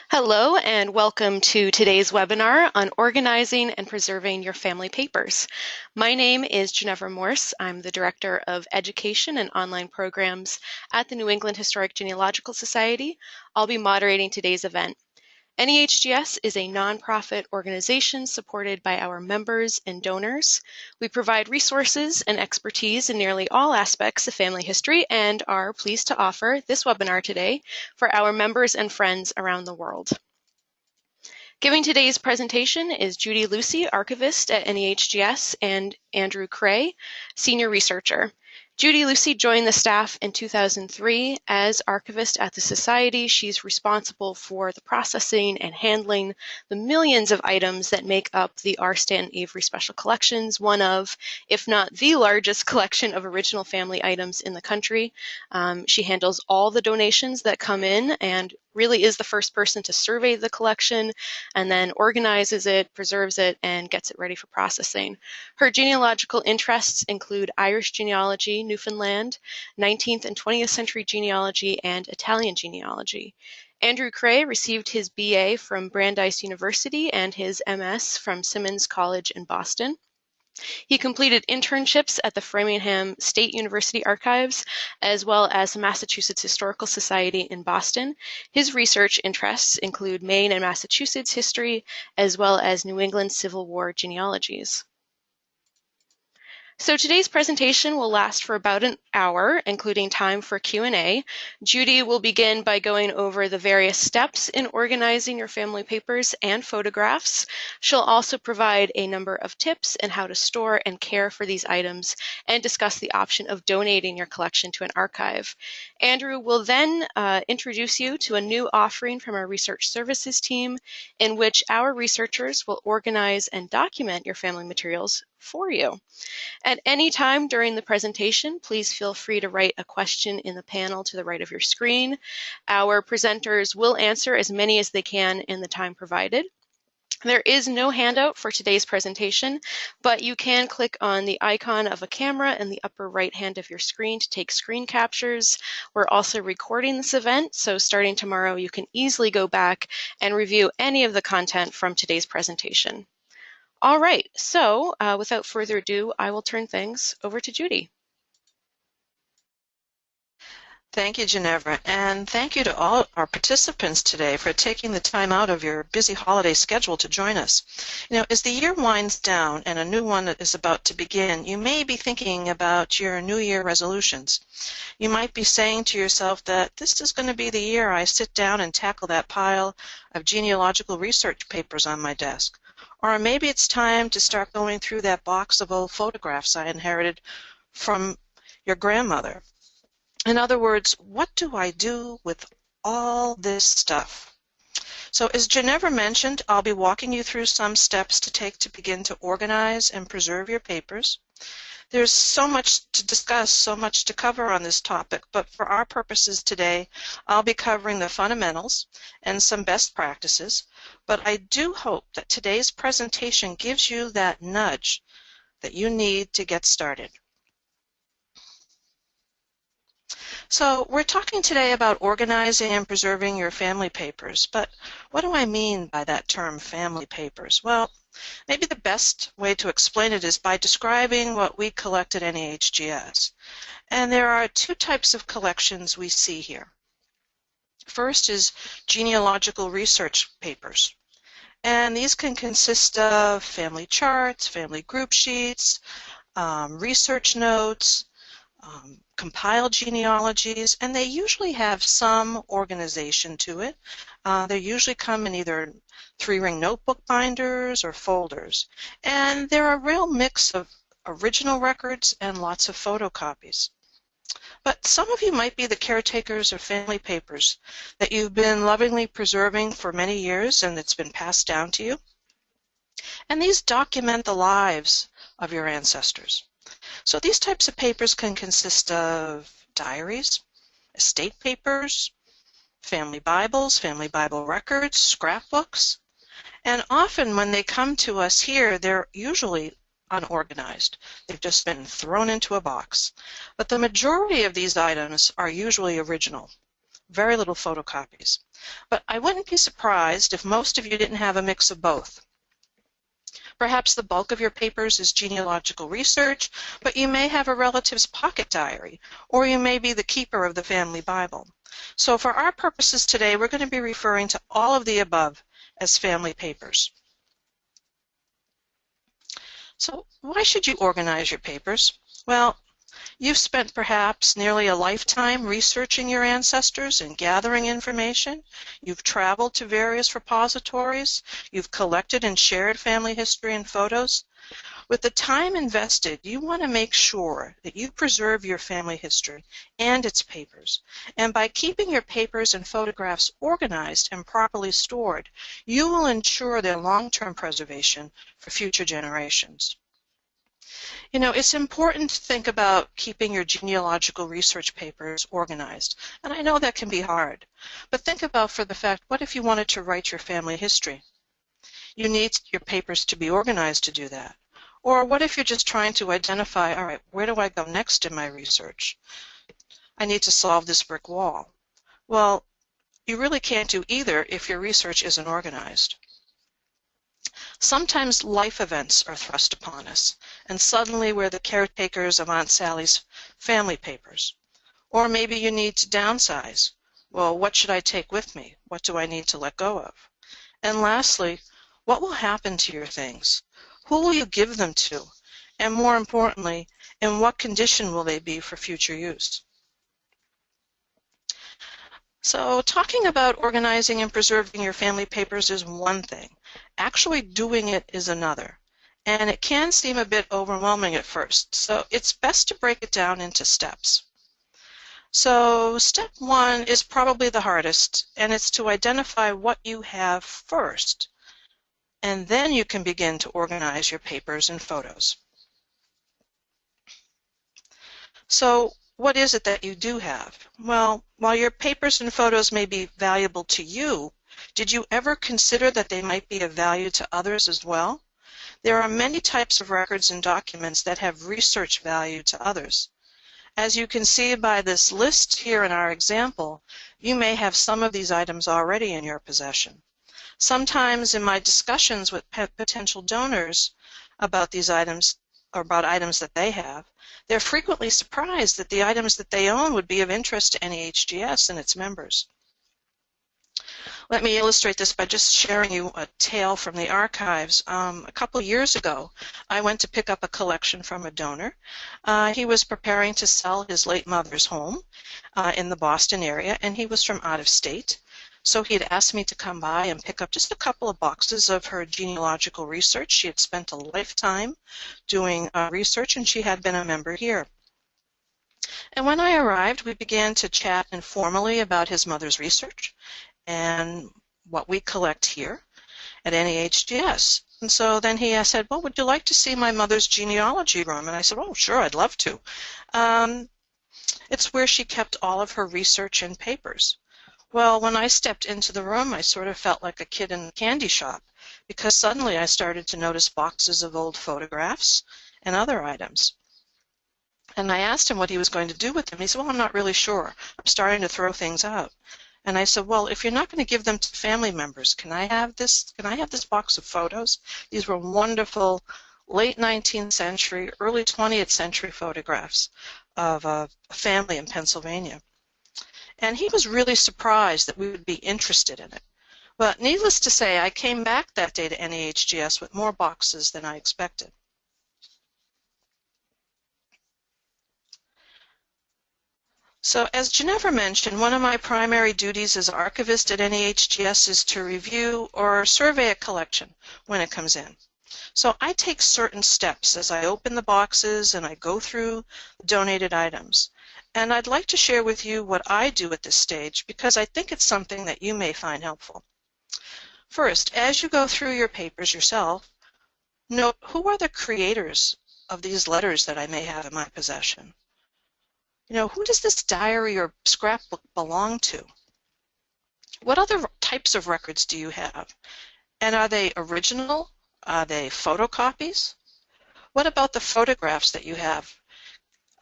Hello and welcome to today's webinar on organizing and preserving your family papers. My name is Ginevra Morse. I'm the Director of Education and Online Programs at the New England Historic Genealogical Society. I'll be moderating today's event. NEHGS is a nonprofit organization supported by our members and donors. We provide resources and expertise in nearly all aspects of family history and are pleased to offer this webinar today for our members and friends around the world. Giving today's presentation is Judy Lucey, Archivist at NEHGS, and Andrew Krea, Senior Researcher. Judy Lucey joined the staff in 2003 as Archivist at the Society. She's responsible for the processing and handling the millions of items that make up the R. Stanton Avery Special Collections, one of, if not the largest collection of original family items in the country. She handles all the donations that come in and really is the first person to survey the collection and then organizes it, preserves it, and gets it ready for processing. Her genealogical interests include Irish genealogy, Newfoundland, 19th and 20th century genealogy, and Italian genealogy. Andrew Krea received his BA from Brandeis University and his MS from Simmons College in Boston. He completed internships at the Framingham State University Archives, as well as the Massachusetts Historical Society in Boston. His research interests include Maine and Massachusetts history, as well as New England Civil War genealogies. So today's presentation will last for about an hour, including time for Q&A. Judy will begin by going over the various steps in organizing your family papers and photographs. She'll also provide a number of tips on how to store and care for these items and discuss the option of donating your collection to an archive. Andrew will then introduce you to a new offering from our research services team in which our researchers will organize and document your family materials for you. At any time during the presentation, please feel free to write a question in the panel to the right of your screen. Our presenters will answer as many as they can in the time provided. There is no handout for today's presentation, but you can click on the icon of a camera in the upper right hand of your screen to take screen captures. We're also recording this event, so starting tomorrow, you can easily go back and review any of the content from today's presentation. All right, so without further ado, I will turn things over to Judy. Thank you, Ginevra, and thank you to all our participants today for taking the time out of your busy holiday schedule to join us. You know, as the year winds down and a new one is about to begin, you may be thinking about your New Year resolutions. You might be saying to yourself that this is going to be the year I sit down and tackle that pile of genealogical research papers on my desk. Or maybe it's time to start going through that box of old photographs I inherited from your grandmother. In other words, what do I do with all this stuff? So as Ginevra mentioned, I'll be walking you through some steps to take to begin to organize and preserve your papers. There's so much to discuss, so much to cover on this topic, but for our purposes today, I'll be covering the fundamentals and some best practices, but I do hope that today's presentation gives you that nudge that you need to get started. So we're talking today about organizing and preserving your family papers, but what do I mean by that term, family papers? Well, maybe the best way to explain it is by describing what we collect at NEHGS. And there are two types of collections we see here. First is genealogical research papers. And these can consist of family charts, family group sheets, research notes, compiled genealogies, and they usually have some organization to it. They usually come in either 3-ring notebook binders or folders. And they're a real mix of original records and lots of photocopies. But some of you might be the caretakers of family papers that you've been lovingly preserving for many years and it's been passed down to you. And these document the lives of your ancestors. So these types of papers can consist of diaries, estate papers, family Bibles, family Bible records, scrapbooks, and often when they come to us here, they're usually unorganized. They've just been thrown into a box. But the majority of these items are usually original. very little photocopies. But I wouldn't be surprised if most of you didn't have a mix of both. Perhaps the bulk of your papers is genealogical research, but you may have a relative's pocket diary, or you may be the keeper of the family Bible. So for our purposes today, we're going to be referring to all of the above as family papers. So why should you organize your papers? Well, you've spent perhaps nearly a lifetime researching your ancestors and gathering information. You've traveled to various repositories. You've collected and shared family history and photos. With the time invested, you want to make sure that you preserve your family history and its papers. And by keeping your papers and photographs organized and properly stored, you will ensure their long-term preservation for future generations. You know, it's important to think about keeping your genealogical research papers organized. And I know that can be hard. But think about for the fact, what if you wanted to write your family history? You need your papers to be organized to do that. Or what if you're just trying to identify, all right, where do I go next in my research? I need to solve this brick wall. Well, you really can't do either if your research isn't organized. Sometimes life events are thrust upon us, and suddenly we're the caretakers of Aunt Sally's family papers. Or maybe you need to downsize. Well, what should I take with me? What do I need to let go of? And lastly, what will happen to your things? Who will you give them to? And more importantly, in what condition will they be for future use? So talking about organizing and preserving your family papers is one thing. Actually doing it is another. And it can seem a bit overwhelming at first, so it's best to break it down into steps. So step one is probably the hardest, and it's to identify what you have first. And then you can begin to organize your papers and photos. So what is it that you do have? Well, while your papers and photos may be valuable to you, did you ever consider that they might be of value to others as well? There are many types of records and documents that have research value to others. As you can see by this list here in our example, you may have some of these items already in your possession. Sometimes in my discussions with potential donors about these items, or about items that they have, they're frequently surprised that the items that they own would be of interest to NEHGS and its members. Let me illustrate this by just sharing you a tale from the archives. A couple of years ago, I went to pick up a collection from a donor. He was preparing to sell his late mother's home in the Boston area, and he was from out of state. So he had asked me to come by and pick up just a couple of boxes of her genealogical research. She had spent a lifetime doing research, and she had been a member here. And when I arrived, we began to chat informally about his mother's research and what we collect here at NEHGS. And so then he said, well, would you like to see my mother's genealogy room? And I said, oh, sure, I'd love to. It's where she kept all of her research and papers. Well, when I stepped into the room, I sort of felt like a kid in a candy shop, because suddenly I started to notice boxes of old photographs and other items. And I asked him what he was going to do with them. He said, well, I'm not really sure. I'm starting to throw things out. And I said, well, if you're not going to give them to family members, can I have this box of photos? These were wonderful late 19th century, early 20th century photographs of a family in Pennsylvania. And he was really surprised that we would be interested in it. But needless to say, I came back that day to NEHGS with more boxes than I expected. So as Ginevra mentioned, one of my primary duties as archivist at NEHGS is to review or survey a collection when it comes in. So I take certain steps as I open the boxes and I go through donated items. And I'd like to share with you what I do at this stage because I think it's something that you may find helpful. First, as you go through your papers yourself, note who are the creators of these letters that I may have in my possession. You know, who does this diary or scrapbook belong to? What other types of records do you have? And are they original? Are they photocopies? What about the photographs that you have?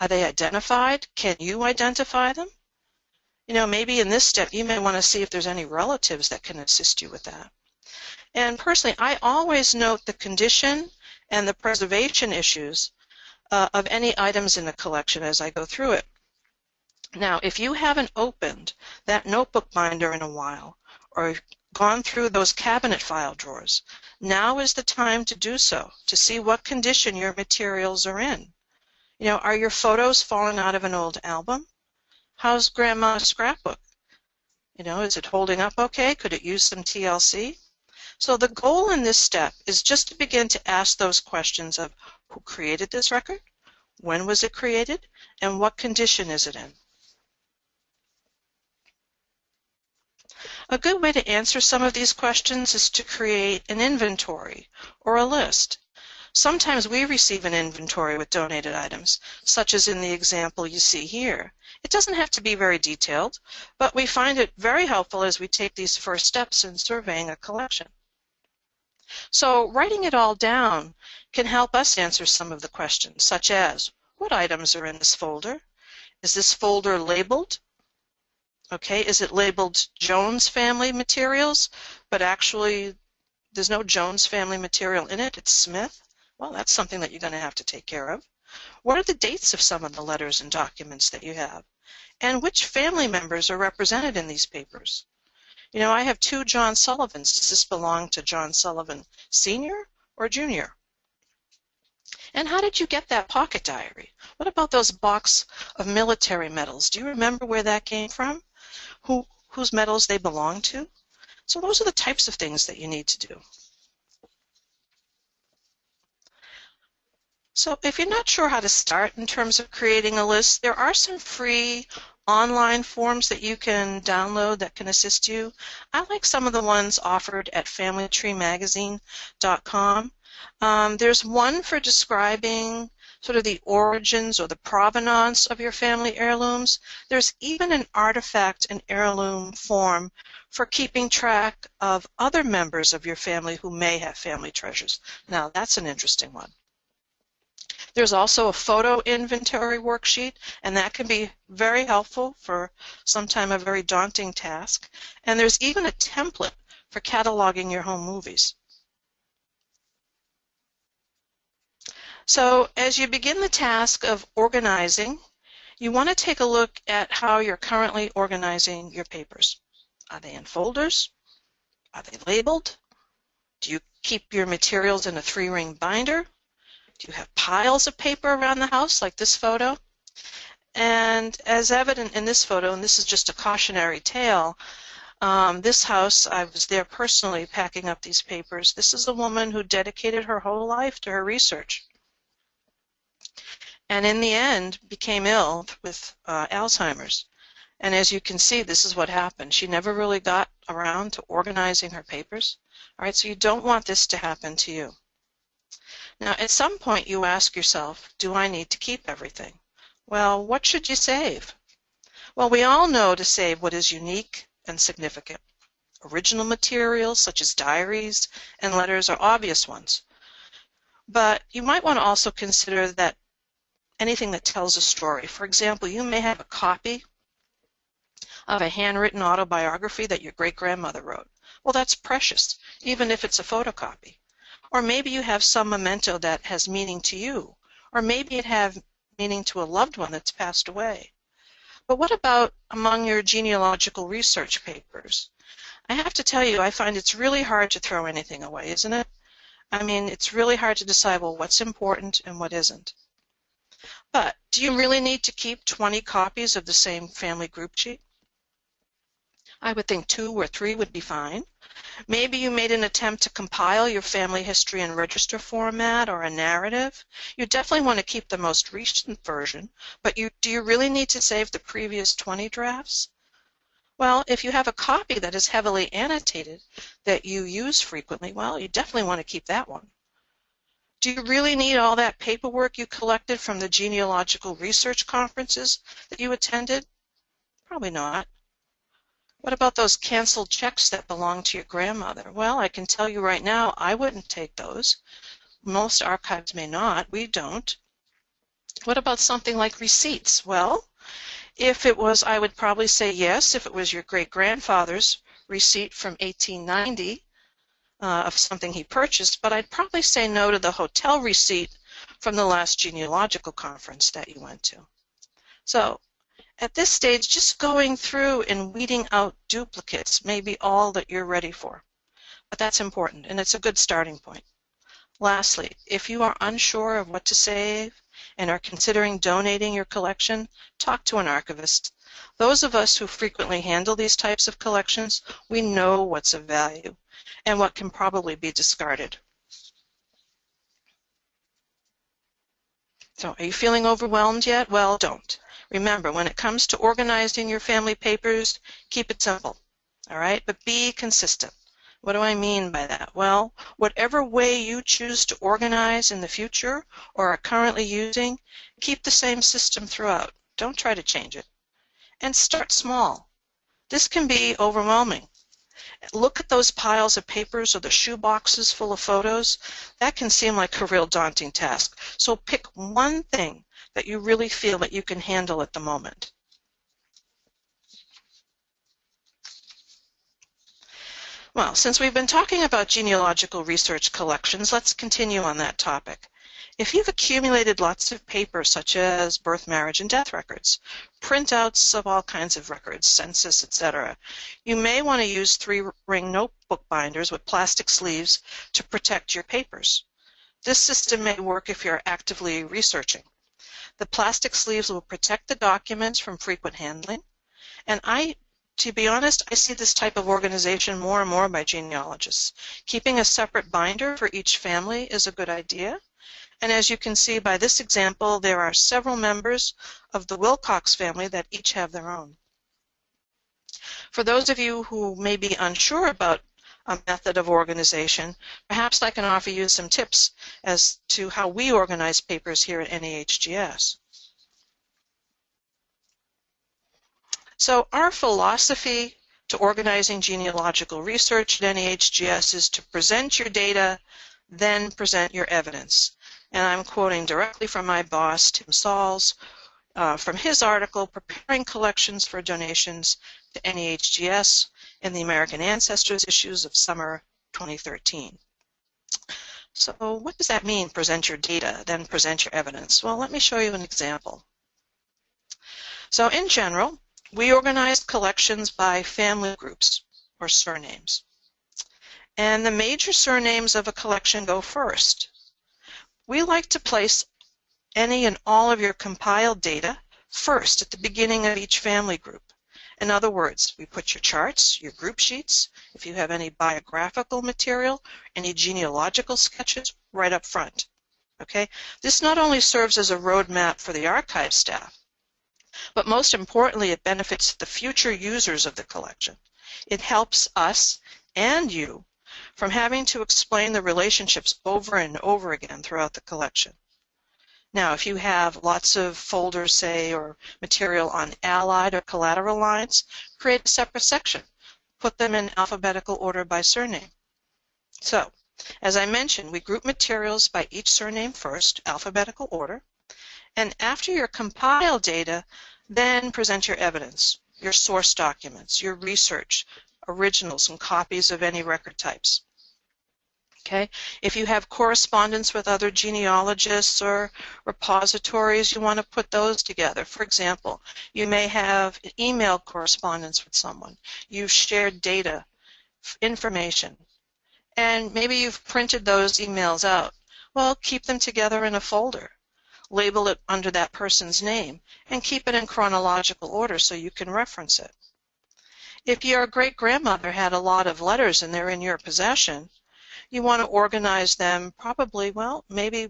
Are they identified? Can you identify them? Maybe in this step you may want to see if there's any relatives that can assist you with that. And personally, I always note the condition and the preservation issues of any items in the collection as I go through it. Now, if you haven't opened that notebook binder in a while, or gone through those cabinet file drawers, now is the time to do so, to see what condition your materials are in. Are your photos falling out of an old album? How's Grandma's scrapbook? Is it holding up okay? Could it use some TLC? So the goal in this step is just to begin to ask those questions of who created this record, when was it created, and what condition is it in? A good way to answer some of these questions is to create an inventory or a list. Sometimes we receive an inventory with donated items, such as in the example you see here. It doesn't have to be very detailed, but we find it very helpful as we take these first steps in surveying a collection. So writing it all down can help us answer some of the questions, such as, what items are in this folder? Is this folder labeled? Okay, is it labeled Jones family materials, but actually there's no Jones family material in it, it's Smith? Well, that's something that you're going to have to take care of. What are the dates of some of the letters and documents that you have? And which family members are represented in these papers? I have 2 John Sullivans. Does this belong to John Sullivan Senior or Junior? And how did you get that pocket diary? What about those box of military medals? Do you remember where that came from? Whose medals they belong to? So those are the types of things that you need to do. So if you're not sure how to start in terms of creating a list, there are some free online forms that you can download that can assist you. I like some of the ones offered at familytreemagazine.com. There's one for describing sort of the origins or the provenance of your family heirlooms. There's even an artifact and heirloom form for keeping track of other members of your family who may have family treasures. Now, that's an interesting one. There's also a photo inventory worksheet, and that can be very helpful for sometimes a very daunting task. And there's even a template for cataloging your home movies. So as you begin the task of organizing, you want to take a look at how you're currently organizing your papers. Are they in folders? Are they labeled? Do you keep your materials in a 3-ring binder? Do you have piles of paper around the house like this photo? And as evident in this photo, and this is just a cautionary tale, this house, I was there personally packing up these papers. This is a woman who dedicated her whole life to her research, and in the end became ill with Alzheimer's. And as you can see, this is what happened. She never really got around to organizing her papers. All right, so you don't want this to happen to you. Now, at some point you ask yourself, do I need to keep everything? Well, what should you save? Well, we all know to save what is unique and significant. Original materials such as diaries and letters are obvious ones. But you might want to also consider that anything that tells a story. For example, you may have a copy of a handwritten autobiography that your great-grandmother wrote. Well, that's precious, even if it's a photocopy. Or maybe you have some memento that has meaning to you, or maybe it has meaning to a loved one that's passed away. But what about among your genealogical research papers? I have to tell you, I find it's really hard to throw anything away, isn't it? I mean, it's really hard to decide, well, what's important and what isn't. But do you really need to keep 20 copies of the same family group sheet? I would think 2 or 3 would be fine. Maybe you made an attempt to compile your family history in register format or a narrative. You definitely want to keep the most recent version, but do you really need to save the previous 20 drafts? Well, if you have a copy that is heavily annotated that you use frequently, well, you definitely want to keep that one. Do you really need all that paperwork you collected from the genealogical research conferences that you attended? Probably not. What about those canceled checks that belong to your grandmother? Well, I can tell you right now, I wouldn't take those. Most archives may not. We don't. What about something like receipts? Well, If it was, I would probably say yes, if it was your great-grandfather's receipt from 1890 of something he purchased, but I'd probably say no to the hotel receipt from the last genealogical conference that you went to. So at this stage, just going through and weeding out duplicates may be all that you're ready for. But that's important, and it's a good starting point. Lastly, if you are unsure of what to save and are considering donating your collection, talk to an archivist. Those of us who frequently handle these types of collections, we know what's of value and what can probably be discarded. So, are you feeling overwhelmed yet? Well, don't. Remember, when it comes to organizing your family papers, keep it simple, all right? But be consistent. What do I mean by that? Well, whatever way you choose to organize in the future or are currently using, keep the same system throughout. Don't try to change it. And start small. This can be overwhelming. Look at those piles of papers or the shoe boxes full of photos. That can seem like a real daunting task. So pick one thing that you really feel that you can handle at the moment. Well, since we've been talking about genealogical research collections, let's continue on that topic. If you've accumulated lots of paper, such as birth, marriage, and death records, printouts of all kinds of records, census, etc., you may want to use 3-ring notebook binders with plastic sleeves to protect your papers. This system may work if you're actively researching. The plastic sleeves will protect the documents from frequent handling, and to be honest, I see this type of organization more and more by genealogists. Keeping a separate binder for each family is a good idea. And as you can see by this example, there are several members of the Wilcox family that each have their own. For those of you who may be unsure about a method of organization, perhaps I can offer you some tips as to how we organize papers here at NEHGS. So our philosophy to organizing genealogical research at NEHGS is to present your data, then present your evidence. And I'm quoting directly from my boss, Tim Sauls, from his article, Preparing Collections for Donations to NEHGS in the American Ancestors issues of summer 2013. So what does that mean, present your data, then present your evidence? Well, let me show you an example. So in general, we organize collections by family groups or surnames. And the major surnames of a collection go first. We like to place any and all of your compiled data first at the beginning of each family group. In other words, we put your charts, your group sheets, if you have any biographical material, any genealogical sketches, right up front. Okay? This not only serves as a roadmap for the archive staff, but most importantly, it benefits the future users of the collection. It helps us and you from having to explain the relationships over and over again throughout the collection. Now, if you have lots of folders, say, or material on allied or collateral lines, create a separate section. Put them in alphabetical order by surname. So, as I mentioned, we group materials by each surname first, alphabetical order, and after your compiled data, then present your evidence, your source documents, your research, originals, and copies of any record types. Okay? If you have correspondence with other genealogists or repositories, you want to put those together. For example, you may have email correspondence with someone. You've shared data, information, and maybe you've printed those emails out. Well, keep them together in a folder. Label it under that person's name, and keep it in chronological order so you can reference it. If your great-grandmother had a lot of letters and they're in your possession, you want to organize them probably, well, maybe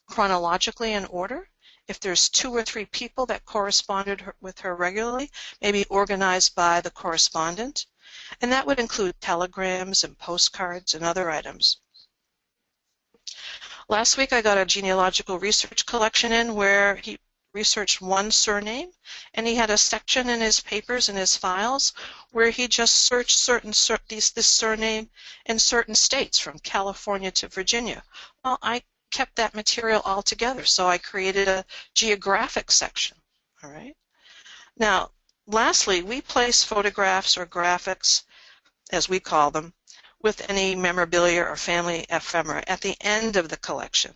chronologically in order. If there's 2 or 3 people that corresponded with her regularly, maybe organized by the correspondent. And that would include telegrams and postcards and other items. Last week I got a genealogical research collection in where he researched one surname, and he had a section in his papers and his files where he just searched this surname in certain states, from California to Virginia. Well, I kept that material all together, so I created a geographic section. All right. Now, lastly, we place photographs or graphics, as we call them, with any memorabilia or family ephemera at the end of the collection.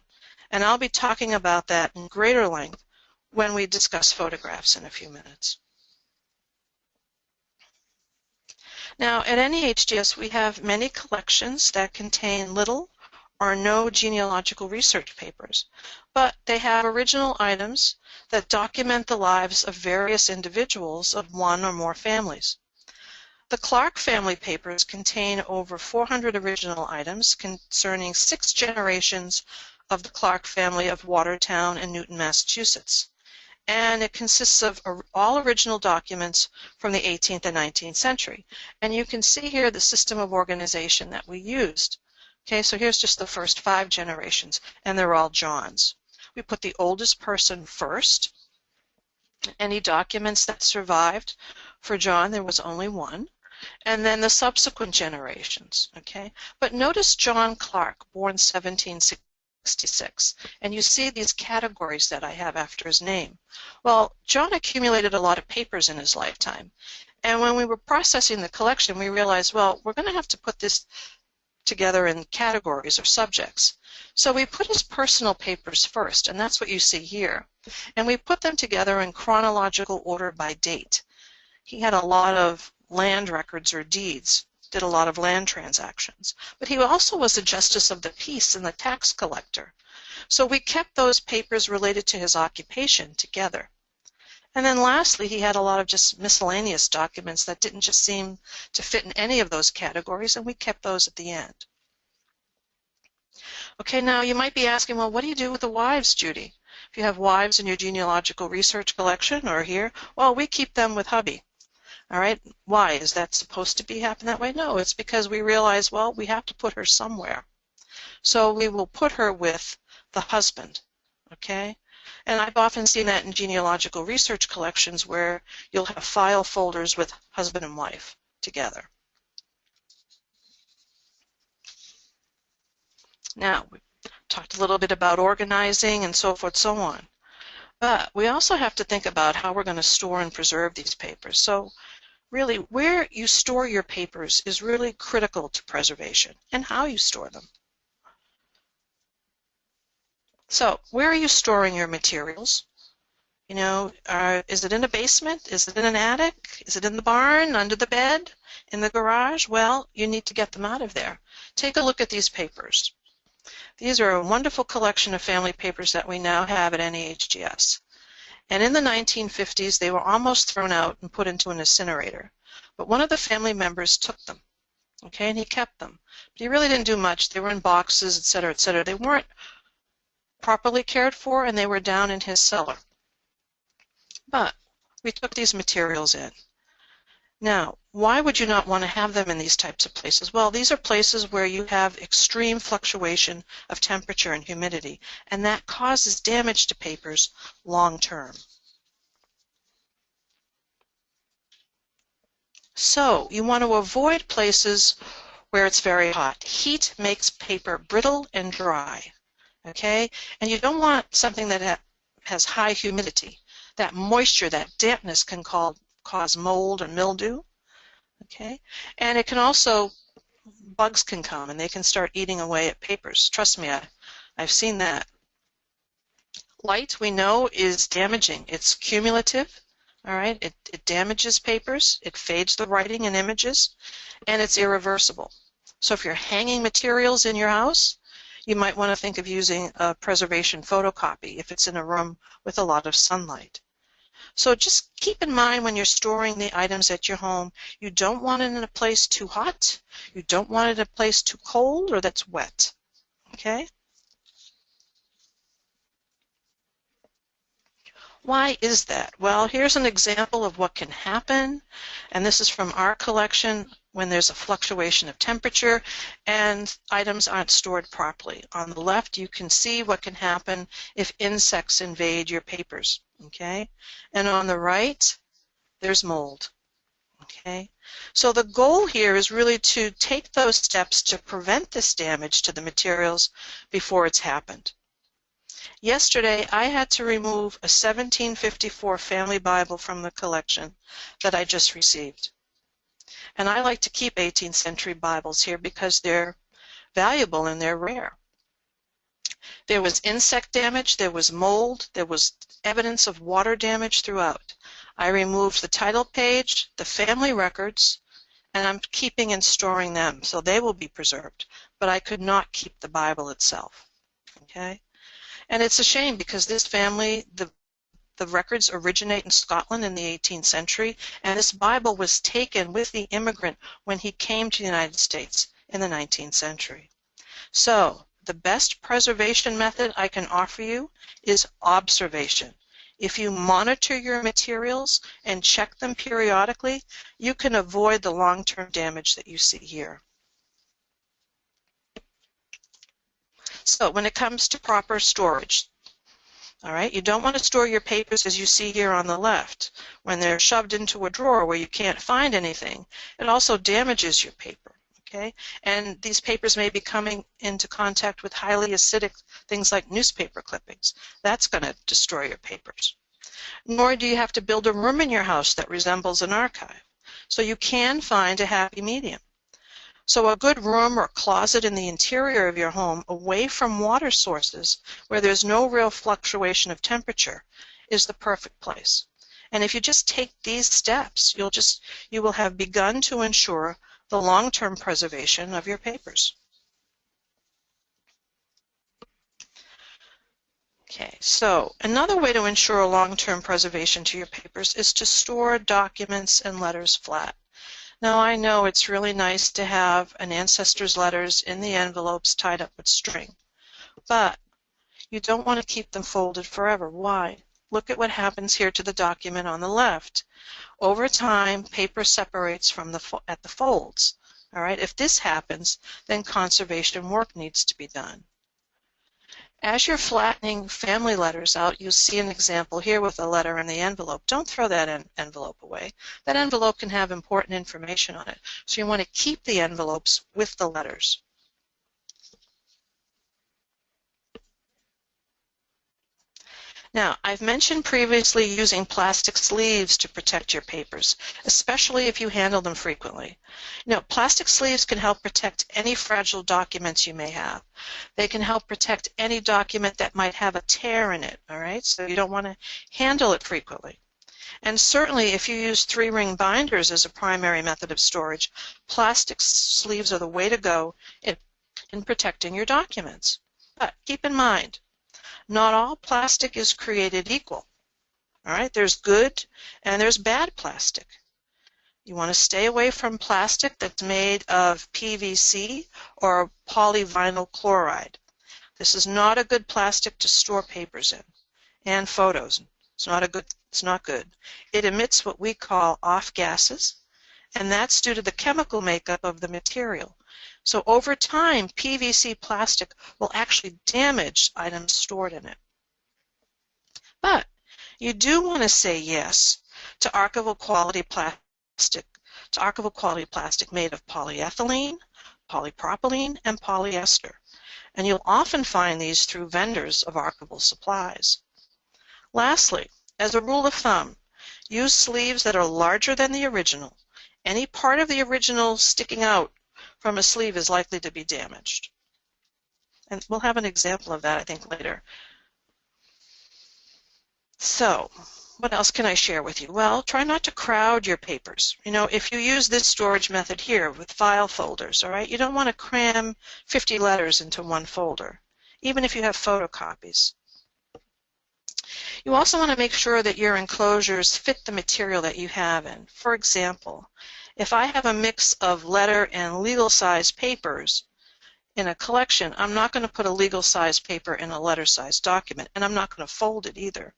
And I'll be talking about that in greater length when we discuss photographs in a few minutes. Now, at NEHGS, we have many collections that contain little or no genealogical research papers, but they have original items that document the lives of various individuals of one or more families. The Clark family papers contain over 400 original items concerning 6 generations of the Clark family of Watertown and Newton, Massachusetts. And it consists of all original documents from the 18th and 19th century. And you can see here the system of organization that we used. Okay, so here's just the first 5 generations, and they're all Johns. We put the oldest person first. Any documents that survived for John, there was only one. And then the subsequent generations, okay? But notice John Clark, born 1766, and you see these categories that I have after his name. Well, John accumulated a lot of papers in his lifetime, and when we were processing the collection, we realized, well, we're going to have to put this together in categories or subjects. So we put his personal papers first, and that's what you see here. And we put them together in chronological order by date. He had a lot of land records or deeds, did a lot of land transactions. But he also was a justice of the peace and the tax collector. So we kept those papers related to his occupation together. And then lastly, he had a lot of just miscellaneous documents that didn't just seem to fit in any of those categories, and we kept those at the end. Okay, now you might be asking, well, what do you do with the wives, Judy? If you have wives in your genealogical research collection or here, well, we keep them with hubby. All right, why? Is that supposed to be happen that way? No, it's because we realize, well, we have to put her somewhere. So we will put her with the husband, okay? And I've often seen that in genealogical research collections where you'll have file folders with husband and wife together. Now, we talked a little bit about organizing and so forth, so on. But we also have to think about how we're going to store and preserve these papers. So really, where you store your papers is really critical to preservation and how you store them. So where are you storing your materials? You know, is it in a basement? Is it in an attic? Is it in the barn, under the bed, in the garage? Well, you need to get them out of there. Take a look at these papers. These are a wonderful collection of family papers that we now have at NEHGS. And in the 1950s, they were almost thrown out and put into an incinerator. But one of the family members took them, okay, and he kept them. But he really didn't do much. They were in boxes, et cetera, et cetera. They weren't properly cared for, and they were down in his cellar. But we took these materials in. Now, why would you not want to have them in these types of places? Well, these are places where you have extreme fluctuation of temperature and humidity, and that causes damage to papers long term. So, you want to avoid places where it's very hot. Heat makes paper brittle and dry, okay? And you don't want something that has high humidity. That moisture, that dampness can cause mold or mildew, okay? And it can also, bugs can come and they can start eating away at papers. Trust me, I've seen that. Light, we know, is damaging. It's cumulative, all right? It damages papers, it fades the writing and images, and it's irreversible. So if you're hanging materials in your house, you might want to think of using a preservation photocopy if it's in a room with a lot of sunlight. So just keep in mind when you're storing the items at your home, you don't want it in a place too hot, you don't want it in a place too cold or that's wet, okay? Why is that? Well, here's an example of what can happen, and this is from our collection when there's a fluctuation of temperature and items aren't stored properly. On the left, you can see what can happen if insects invade your papers, okay? And on the right, there's mold, okay? So the goal here is really to take those steps to prevent this damage to the materials before it's happened. Yesterday, I had to remove a 1754 family Bible from the collection that I just received. And I like to keep 18th century Bibles here because they're valuable and they're rare. There was insect damage, there was mold, there was evidence of water damage throughout. I removed the title page, the family records, and I'm keeping and storing them, so they will be preserved. But I could not keep the Bible itself. Okay? And it's a shame because this family, the records originate in Scotland in the 18th century, and this Bible was taken with the immigrant when he came to the United States in the 19th century. So, the best preservation method I can offer you is observation. If you monitor your materials and check them periodically, you can avoid the long-term damage that you see here. So, when it comes to proper storage, all right, you don't want to store your papers as you see here on the left. When they're shoved into a drawer where you can't find anything, it also damages your paper. Okay? And these papers may be coming into contact with highly acidic things like newspaper clippings. That's going to destroy your papers. Nor do you have to build a room in your house that resembles an archive. So you can find a happy medium. So a good room or closet in the interior of your home away from water sources where there's no real fluctuation of temperature is the perfect place. And if you just take these steps, you will have begun to ensure the long-term preservation of your papers. Okay, so another way to ensure a long-term preservation to your papers is to store documents and letters flat. Now I know it's really nice to have an ancestor's letters in the envelopes tied up with string, but you don't want to keep them folded forever. Why? Look at what happens here to the document on the left. Over time, paper separates from at the folds. All right, if this happens, then conservation work needs to be done. As you're flattening family letters out, you'll see an example here with a letter in the envelope. Don't throw that envelope away. That envelope can have important information on it, so you want to keep the envelopes with the letters. Now, I've mentioned previously using plastic sleeves to protect your papers, especially if you handle them frequently. You know, plastic sleeves can help protect any fragile documents you may have. They can help protect any document that might have a tear in it, all right? So you don't want to handle it frequently. And certainly if you use 3-ring binders as a primary method of storage, plastic sleeves are the way to go in protecting your documents. But keep in mind, not all plastic is created equal. All right, there's good and there's bad plastic. You want to stay away from plastic that's made of PVC or polyvinyl chloride. This is not a good plastic to store papers in and photos. It's not good. It emits what we call off gases, and that's due to the chemical makeup of the material. So over time, PVC plastic will actually damage items stored in it. But you do want to say yes to archival quality plastic, made of polyethylene, polypropylene, and polyester. And you'll often find these through vendors of archival supplies. Lastly, as a rule of thumb, use sleeves that are larger than the original. Any part of the original sticking out from a sleeve is likely to be damaged. And we'll have an example of that, I think, later. So, what else can I share with you? Well, try not to crowd your papers. You know, if you use this storage method here with file folders, all right, you don't want to cram 50 letters into one folder, even if you have photocopies. You also want to make sure that your enclosures fit the material that you have in. For example, if I have a mix of letter and legal size papers in a collection, I'm not going to put a legal size paper in a letter size document, and I'm not going to fold it either.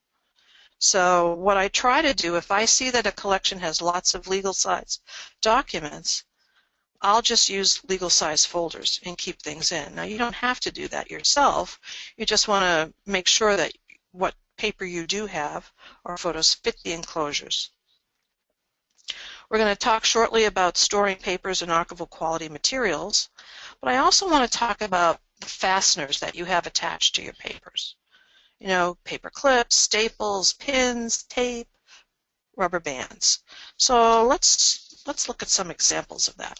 So what I try to do, if I see that a collection has lots of legal size documents, I'll just use legal size folders and keep things in. Now you don't have to do that yourself. You just want to make sure that what paper you do have or photos fit the enclosures. We're going to talk shortly about storing papers in archival quality materials, but I also want to talk about the fasteners that you have attached to your papers. you know, paper clips, staples, pins, tape, rubber bands. So let's look at some examples of that.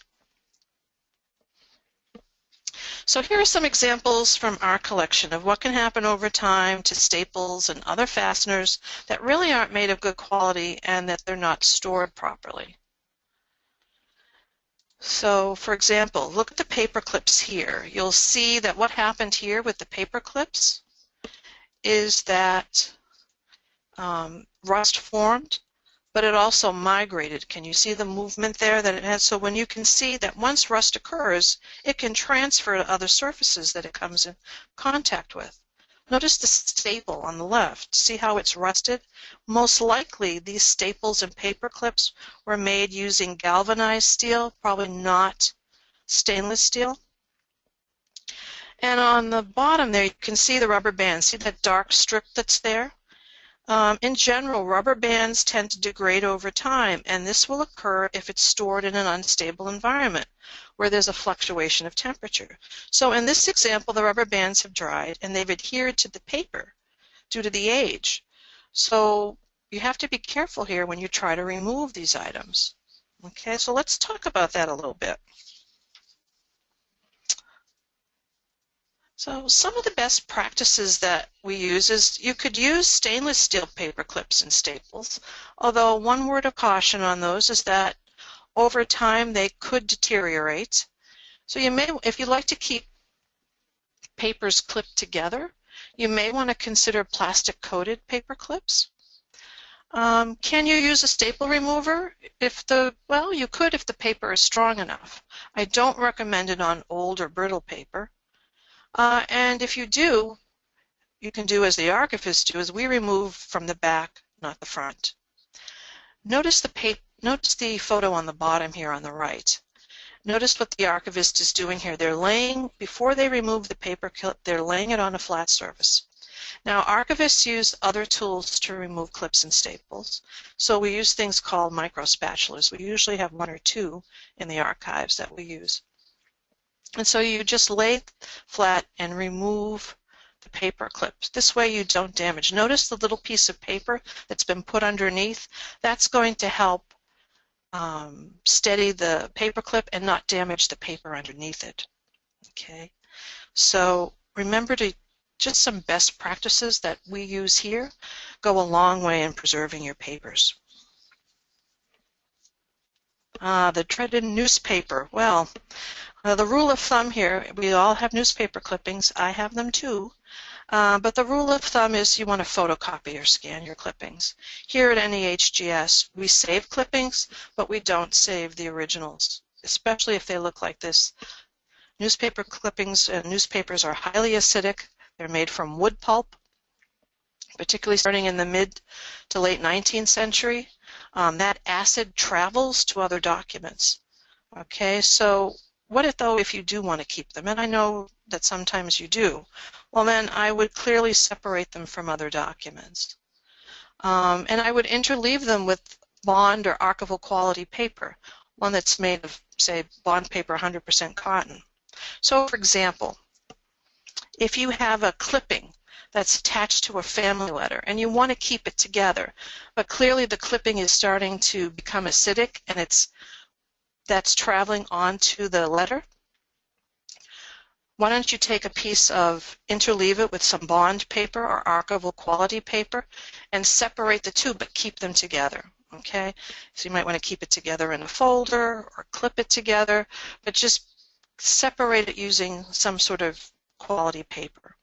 So here are some examples from our collection of what can happen over time to staples and other fasteners that really aren't made of good quality and that they're not stored properly. So, for example, look at the paper clips here. You'll see that what happened here with the paper clips is that rust formed, but it also migrated. Can you see the movement there that it has? So when you can see that once rust occurs, it can transfer to other surfaces that it comes in contact with. Notice the staple on the left. See how it's rusted? Most likely these staples and paper clips were made using galvanized steel, probably not stainless steel. And on the bottom there you can see the rubber band. See that dark strip that's there? In general, rubber bands tend to degrade over time, and this will occur if it's stored in an unstable environment where there's a fluctuation of temperature. So in this example, the rubber bands have dried and they've adhered to the paper due to the age. So you have to be careful here when you try to remove these items. Okay, so let's talk about that a little bit. So some of the best practices that we use is you could use stainless steel paper clips and staples, although one word of caution on those is that over time they could deteriorate. So you may, if you like to keep papers clipped together, you may want to consider plastic coated paper clips. Can you use a staple remover? Well, you could if the paper is strong enough. I don't recommend it on old or brittle paper. And if you do, you can do as the archivists do, is we remove from the back, not the front. Notice the photo on the bottom here on the right. Notice what the archivist is doing here. They're laying, before they remove the paper clip, they're laying it on a flat surface. Now, archivists use other tools to remove clips and staples. So we use things called micro spatulas. We usually have one or two in the archives that we use. And so you just lay flat and remove the paper clips. This way you don't damage. Notice the little piece of paper that's been put underneath. That's going to help steady the paper clip and not damage the paper underneath it. Okay, so remember to just some best practices that we use here go a long way in preserving your papers. The dreaded newspaper. Well, the rule of thumb here, we all have newspaper clippings. I have them too. But the rule of thumb is you want to photocopy or scan your clippings. Here at NEHGS, we save clippings, but we don't save the originals, especially if they look like this. Newspaper clippings and newspapers are highly acidic. They're made from wood pulp, particularly starting in the mid to late 19th century. That acid travels to other documents. Okay, so what if you do want to keep them? And I know that sometimes you do. Well, then I would clearly separate them from other documents. And I would interleave them with bond or archival quality paper, one that's made of, say, bond paper 100% cotton. So, for example, if you have a clipping that's attached to a family letter and you want to keep it together, but clearly the clipping is starting to become acidic and that's traveling onto the letter, why don't you take a piece of, interleave it with some bond paper or archival quality paper and separate the two but keep them together. Okay, so you might want to keep it together in a folder or clip it together, but just separate it using some sort of quality paper.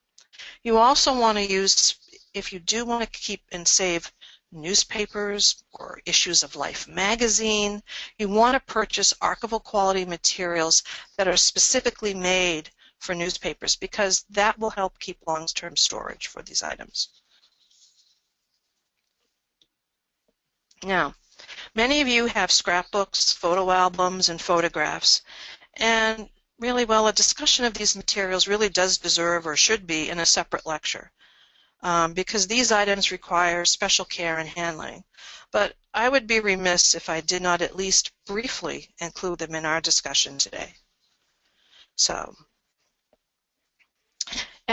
You also want to use, if you do want to keep and save newspapers or issues of Life magazine, you want to purchase archival quality materials that are specifically made for newspapers because that will help keep long-term storage for these items. Now, many of you have scrapbooks, photo albums, and photographs, and really, well, a discussion of these materials really does deserve or should be in a separate lecture because these items require special care and handling. But I would be remiss if I did not at least briefly include them in our discussion today. So,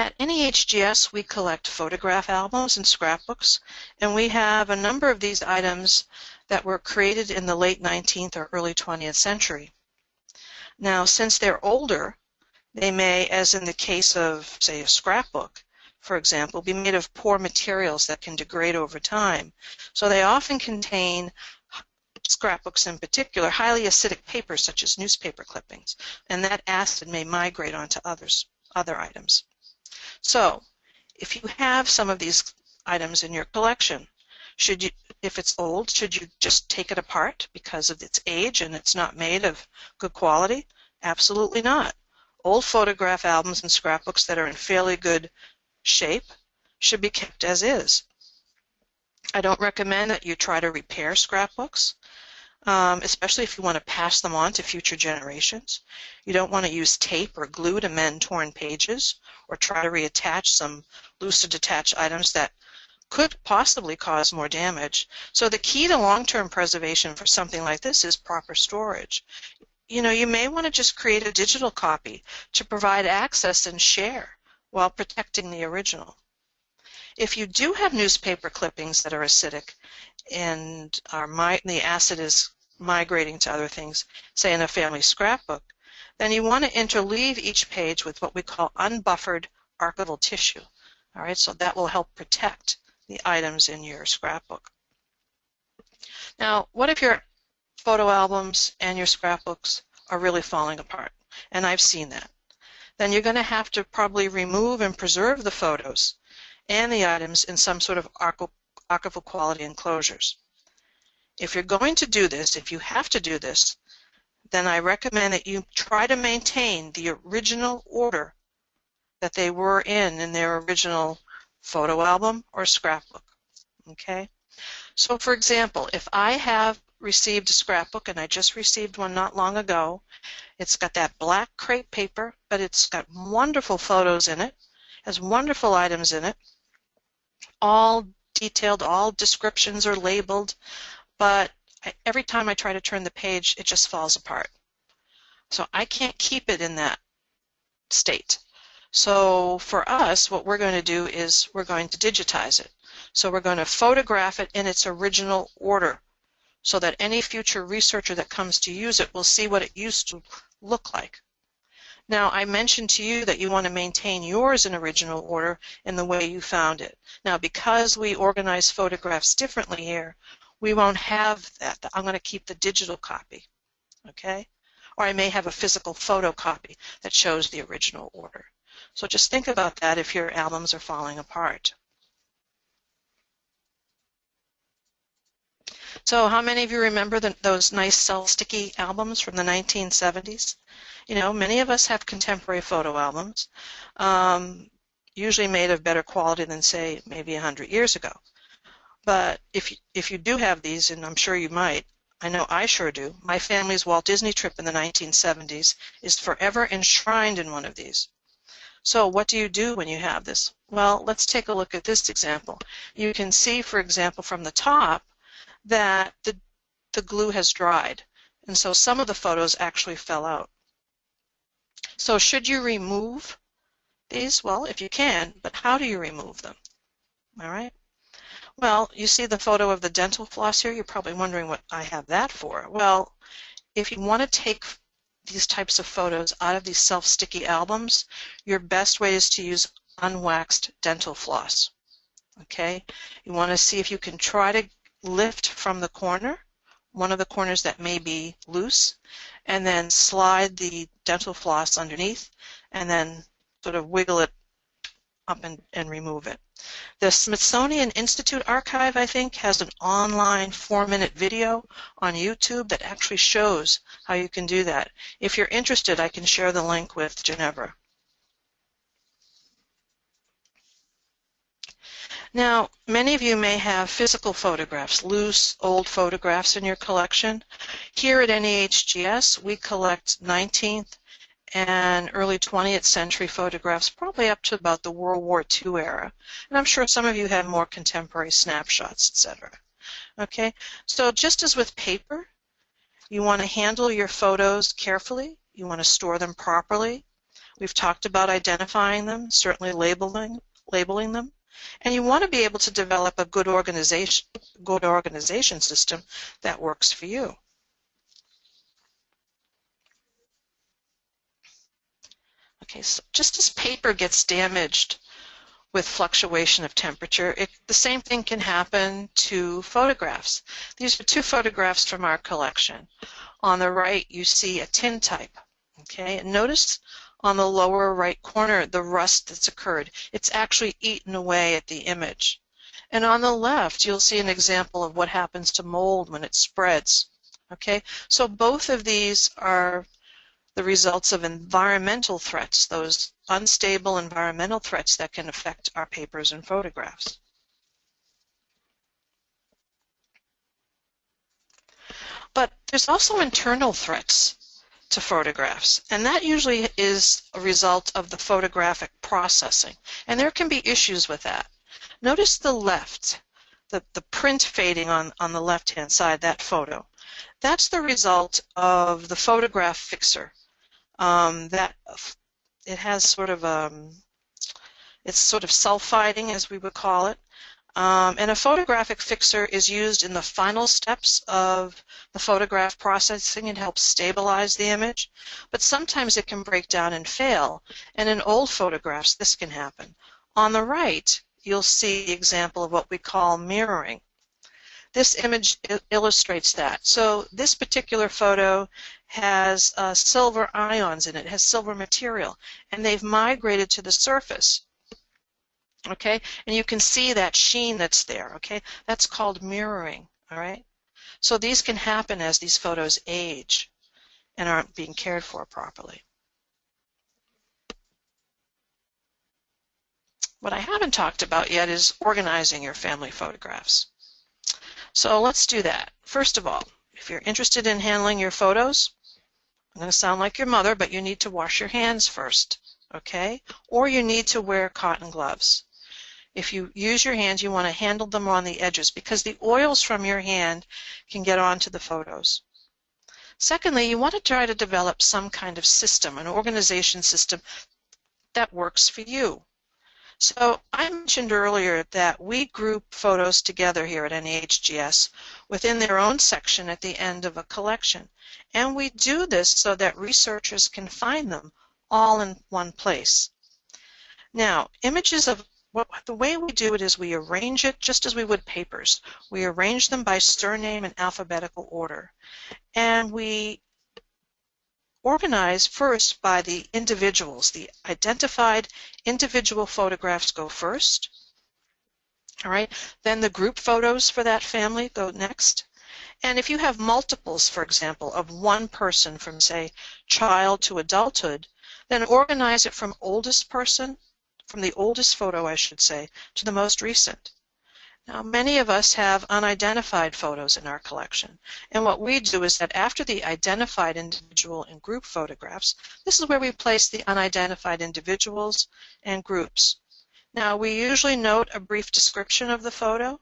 At NEHGS, we collect photograph albums and scrapbooks, and we have a number of these items that were created in the late 19th or early 20th century. Now, since they're older, they may, as in the case of, say, a scrapbook, for example, be made of poor materials that can degrade over time. So they often contain, scrapbooks in particular, highly acidic paper such as newspaper clippings, and that acid may migrate onto other items. So if you have some of these items in your collection, if it's old, should you just take it apart because of its age and it's not made of good quality? Absolutely not. Old photograph albums and scrapbooks that are in fairly good shape should be kept as is. I don't recommend that you try to repair scrapbooks, especially if you want to pass them on to future generations. You don't want to use tape or glue to mend torn pages or try to reattach some loose or detached items that could possibly cause more damage. So the key to long-term preservation for something like this is proper storage. You know, you may want to just create a digital copy to provide access and share while protecting the original. If you do have newspaper clippings that are acidic and the acid is migrating to other things, say in a family scrapbook, then you want to interleave each page with what we call unbuffered archival tissue. All right, so that will help protect the items in your scrapbook. Now, what if your photo albums and your scrapbooks are really falling apart? And I've seen that. Then you're going to have to probably remove and preserve the photos and the items in some sort of archival quality enclosures. If you're going to do this, if you have to do this, then I recommend that you try to maintain the original order that they were in their original photo album or scrapbook. Okay? So for example, if I have received a scrapbook, and I just received one not long ago, it's got that black crepe paper, but it's got wonderful photos in it, has wonderful items in it, all detailed, all descriptions are labeled, but every time I try to turn the page, it just falls apart. So I can't keep it in that state. So for us, what we're going to do is we're going to digitize it. So we're going to photograph it in its original order so that any future researcher that comes to use it will see what it used to look like. Now, I mentioned to you that you want to maintain yours in original order in the way you found it. Now, because we organize photographs differently here, we won't have that. I'm going to keep the digital copy, okay? Or I may have a physical photocopy that shows the original order. So just think about that if your albums are falling apart. So how many of you remember those nice self-sticky albums from the 1970s? You know, many of us have contemporary photo albums, usually made of better quality than, say, maybe 100 years ago. But if you do have these, and I'm sure you might, I know I sure do, my family's Walt Disney trip in the 1970s is forever enshrined in one of these. So what do you do when you have this? Well, let's take a look at this example. You can see, for example, from the top that the glue has dried, and so some of the photos actually fell out. So should you remove these? Well, if you can, but how do you remove them? All right. Well, you see the photo of the dental floss here. You're probably wondering what I have that for. Well, if you want to take these types of photos out of these self-sticky albums, your best way is to use unwaxed dental floss. Okay? You want to see if you can try to lift from the corner, one of the corners that may be loose, and then slide the dental floss underneath, and then sort of wiggle it up and remove it. The Smithsonian Institute Archive, I think, has an online 4-minute video on YouTube that actually shows how you can do that. If you're interested, I can share the link with Ginevra. Now, many of you may have physical photographs, loose, old photographs in your collection. Here at NEHGS, we collect 19th and early 20th century photographs, probably up to about the World War II era. And I'm sure some of you have more contemporary snapshots, etc. Okay, so just as with paper, you want to handle your photos carefully. You want to store them properly. We've talked about identifying them, certainly labeling them, and you want to be able to develop a good organization system that works for you. Okay, so just as paper gets damaged with fluctuation of temperature, the same thing can happen to photographs. These are two photographs from our collection. On the right, you see a tintype. Okay, and notice on the lower right corner the rust that's occurred. It's actually eaten away at the image. And on the left, you'll see an example of what happens to mold when it spreads. Okay, so both of these are the results of environmental threats, those unstable environmental threats that can affect our papers and photographs. But there's also internal threats to photographs, and that usually is a result of the photographic processing, and there can be issues with that. Notice the left, the print fading on the left-hand side, that photo. That's the result of the photograph fixer. That it has sort of it's sort of sulfiding, as we would call it, and a photographic fixer is used in the final steps of the photograph processing. It helps stabilize the image, but sometimes it can break down and fail, and in old photographs this can happen. On the right, you'll see the example of what we call mirroring. This image illustrates that. So this particular photo has silver ions in it, has silver material, and they've migrated to the surface. Okay, and you can see that sheen that's there. Okay, that's called mirroring. All right, so these can happen as these photos age and aren't being cared for properly. What I haven't talked about yet is organizing your family photographs. So let's do that. First of all, if you're interested in handling your photos, I'm going to sound like your mother, but you need to wash your hands first, okay? Or you need to wear cotton gloves. If you use your hands, you want to handle them on the edges because the oils from your hand can get onto the photos. Secondly, you want to try to develop some kind of system, an organization system that works for you. So I mentioned earlier that we group photos together here at NEHGS within their own section at the end of a collection. And we do this so that researchers can find them all in one place. Now, the way we do it is we arrange it just as we would papers. We arrange them by surname in alphabetical order. And we organize first by the individuals. The identified individual photographs go first. All right. Then the group photos for that family go next. And if you have multiples, for example, of one person from, say, child to adulthood, then organize it from oldest person, from the oldest photo, I should say, to the most recent. Now, many of us have unidentified photos in our collection, and what we do is that after the identified individual and group photographs, this is where we place the unidentified individuals and groups. Now, we usually note a brief description of the photo,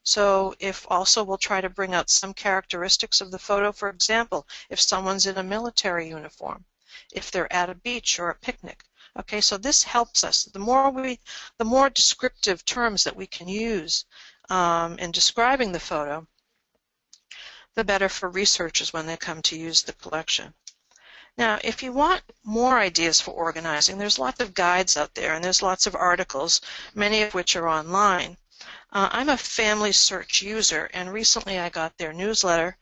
so we'll try to bring out some characteristics of the photo. For example, if someone's in a military uniform, if they're at a beach or a picnic. Okay, so this helps us. The more descriptive terms that we can use in describing the photo, the better for researchers when they come to use the collection. Now, if you want more ideas for organizing, there's lots of guides out there, and there's lots of articles, many of which are online. I'm a Family Search user, and recently I got their newsletter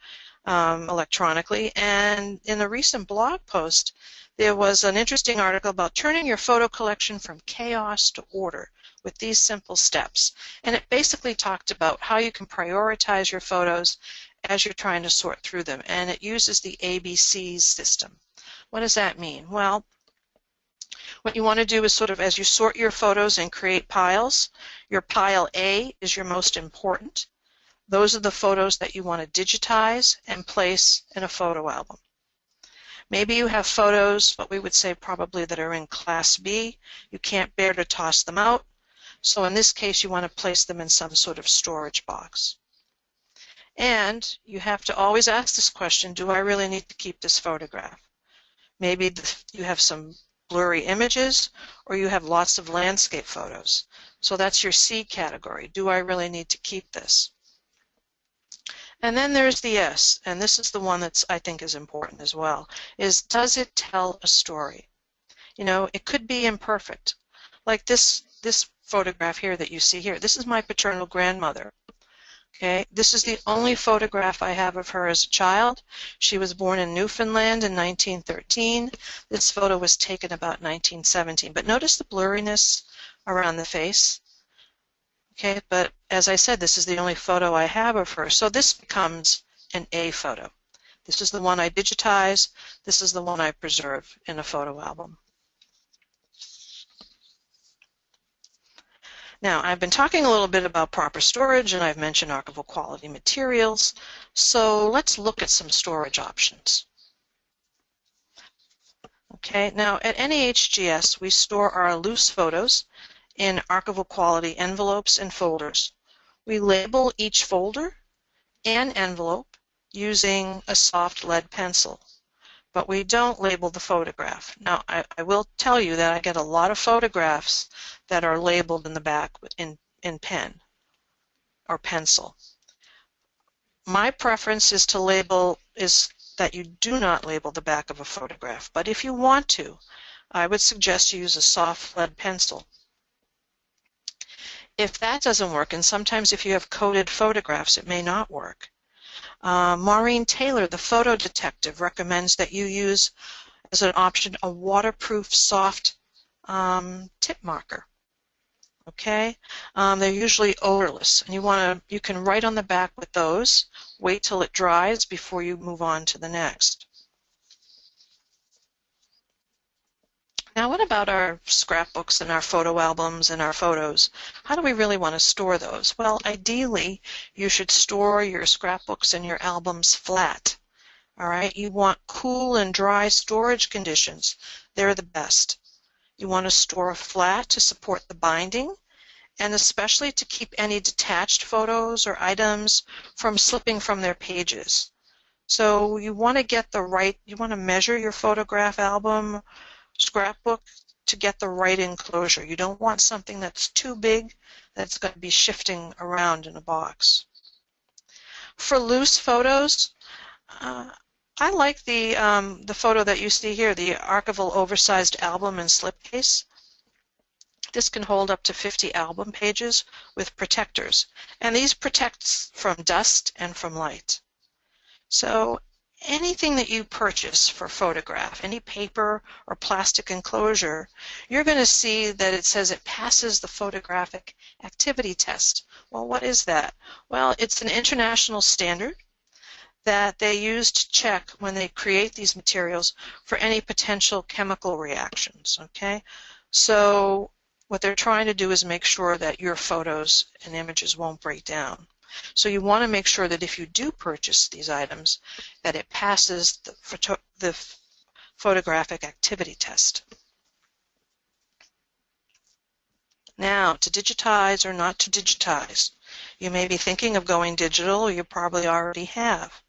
electronically, and in a recent blog post, there was an interesting article about turning your photo collection from chaos to order with these simple steps. And it basically talked about how you can prioritize your photos as you're trying to sort through them. And it uses the ABCs system. What does that mean? Well, what you want to do is sort of as you sort your photos and create piles, your pile A is your most important. Those are the photos that you want to digitize and place in a photo album. Maybe you have photos, what we would say probably that are in Class B. You can't bear to toss them out. So in this case, you want to place them in some sort of storage box. And you have to always ask this question, do I really need to keep this photograph? Maybe you have some blurry images, or you have lots of landscape photos. So that's your C category. Do I really need to keep this? And then there's the S, and this is the one that's I think is important as well, is does it tell a story? You know, it could be imperfect. Like this photograph here that you see here. This is my paternal grandmother. Okay, this is the only photograph I have of her as a child. She was born in Newfoundland in 1913. This photo was taken about 1917. But notice the blurriness around the face. Okay, but as I said, this is the only photo I have of her. So this becomes an A photo. This is the one I digitize. This is the one I preserve in a photo album. Now, I've been talking a little bit about proper storage, and I've mentioned archival quality materials. So let's look at some storage options. Okay, now at NEHGS, we store our loose photos in archival quality envelopes and folders. We label each folder and envelope using a soft lead pencil, but we don't label the photograph. Now, I will tell you that I get a lot of photographs that are labeled in the back in pen or pencil. My preference is that you do not label the back of a photograph, but if you want to, I would suggest you use a soft lead pencil. If that doesn't work, and sometimes if you have coded photographs, it may not work. Maureen Taylor, the photo detective, recommends that you use as an option a waterproof soft tip marker. Okay, they're usually odorless, and you can write on the back with those. Wait till it dries before you move on to the next. Now, what about our scrapbooks and our photo albums and our photos? How do we really want to store those? Well, ideally, you should store your scrapbooks and your albums flat. All right, you want cool and dry storage conditions. They're the best. You want to store flat to support the binding, and especially to keep any detached photos or items from slipping from their pages. So you want to measure your photograph album, scrapbook to get the right enclosure. You don't want something that's too big that's going to be shifting around in a box. For loose photos, I like the photo that you see here, the archival oversized album and slipcase. This can hold up to 50 album pages with protectors, and these protect from dust and from light. So anything that you purchase for photograph, any paper or plastic enclosure, you're going to see that it says it passes the photographic activity test. Well, what is that? Well, it's an international standard that they use to check when they create these materials for any potential chemical reactions. Okay, so what they're trying to do is make sure that your photos and images won't break down. So you want to make sure that if you do purchase these items, that it passes the photographic activity test. Now, to digitize or not to digitize. You may be thinking of going digital, or you probably already have.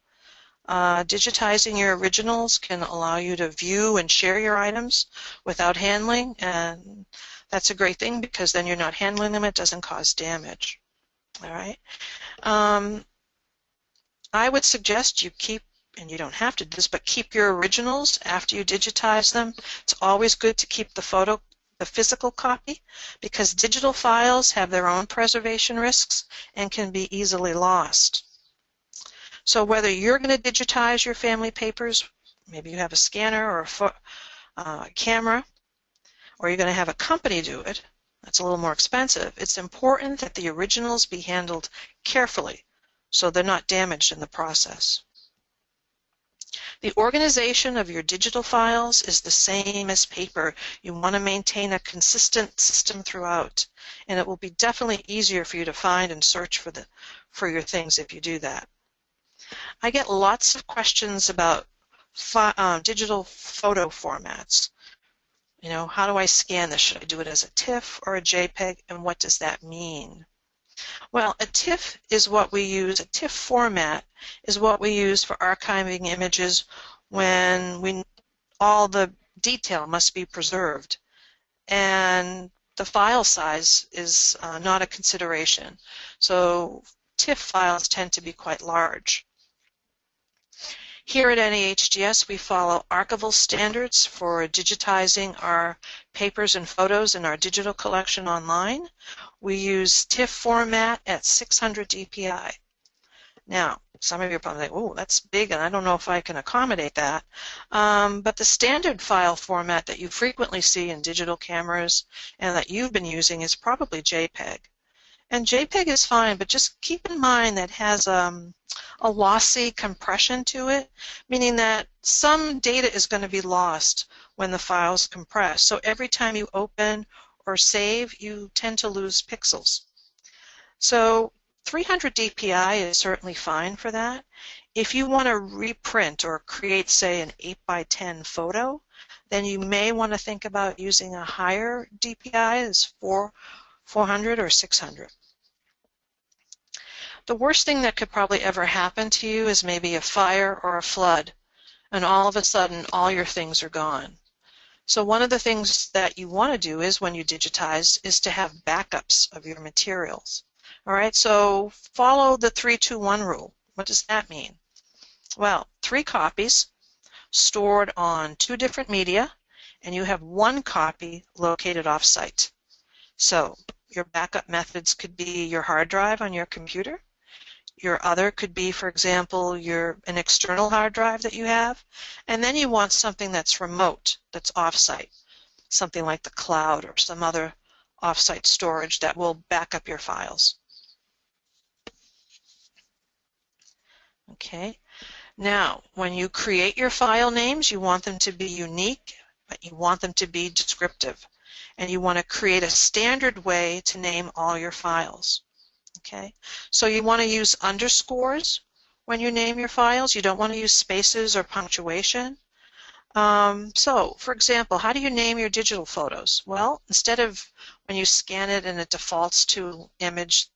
Digitizing your originals can allow you to view and share your items without handling, and that's a great thing because then you're not handling them, it doesn't cause damage. All right. I would suggest you keep, and you don't have to do this, but keep your originals after you digitize them. It's always good to keep the physical copy because digital files have their own preservation risks and can be easily lost. So whether you're going to digitize your family papers, maybe you have a scanner or a camera, or you're going to have a company do it, that's a little more expensive, it's important that the originals be handled carefully so they're not damaged in the process. The organization of your digital files is the same as paper. You want to maintain a consistent system throughout, and it will be definitely easier for you to find and search for your things if you do that. I get lots of questions about digital photo formats. You know, how do I scan this? Should I do it as a TIFF or a JPEG, and what does that mean? Well, a TIFF is what we use, a TIFF format is what we use for archiving images when all the detail must be preserved, and the file size is not a consideration. So TIFF files tend to be quite large. Here at NEHGS, we follow archival standards for digitizing our papers and photos in our digital collection online. We use TIFF format at 600 dpi. Now, some of you are probably like, oh, that's big, and I don't know if I can accommodate that. But the standard file format that you frequently see in digital cameras and that you've been using is probably JPEG. And JPEG is fine, but just keep in mind that it has a lossy compression to it, meaning that some data is going to be lost when the files compress. So every time you open or save, you tend to lose pixels. So 300 dpi is certainly fine for that. If you want to reprint or create, say, an 8x10 photo, then you may want to think about using a higher dpi, as 400 or 600. The worst thing that could probably ever happen to you is maybe a fire or a flood, and all of a sudden all your things are gone. So one of the things that you want to do is, when you digitize, is to have backups of your materials. All right, so follow the 3-2-1 rule. What does that mean? Well, 3 copies stored on 2 different media, and you have 1 copy located off-site. So your backup methods could be your hard drive on your computer. Your other could be, for example, an external hard drive that you have, and then you want something that's remote, that's off-site, something like the cloud or some other off-site storage that will back up your files. Okay. Now, when you create your file names, you want them to be unique, but you want them to be descriptive, and you want to create a standard way to name all your files. Okay, so you want to use underscores when you name your files. You don't want to use spaces or punctuation. So, for example, how do you name your digital photos? Well, instead of when you scan it and it defaults to image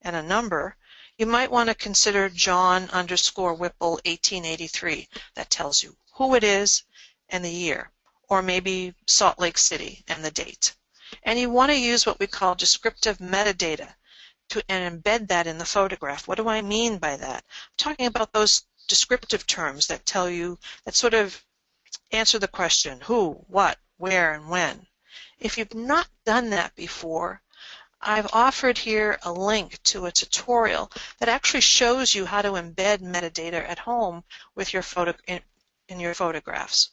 and a number, you might want to consider John_Whipple 1883. That tells you who it is and the year, or maybe Salt Lake City and the date. And you want to use what we call descriptive metadata and embed that in the photograph. What do I mean by that? I'm talking about those descriptive terms that tell you, that sort of answer the question, who, what, where, and when. If you've not done that before, I've offered here a link to a tutorial that actually shows you how to embed metadata at home with your in your photographs.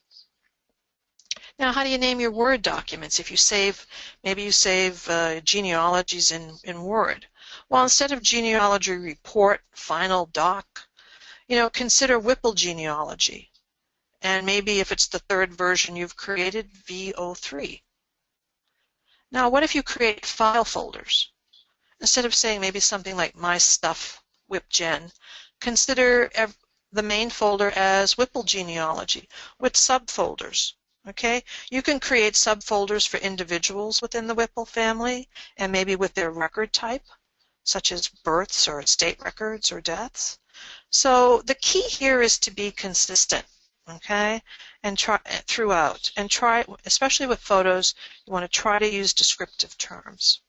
Now, how do you name your Word documents? If you save, maybe you save genealogies in Word. Well, instead of genealogy report, final doc, consider Whipple genealogy. And maybe if it's the 3rd version you've created, V03. Now, what if you create file folders? Instead of saying maybe something like My Stuff WhipGen, consider the main folder as Whipple genealogy with subfolders. Okay, you can create subfolders for individuals within the Whipple family and maybe with their record type, such as births or estate records or deaths. So the key here is to be consistent, okay, and try throughout. And try, especially with photos, you want to try to use descriptive terms.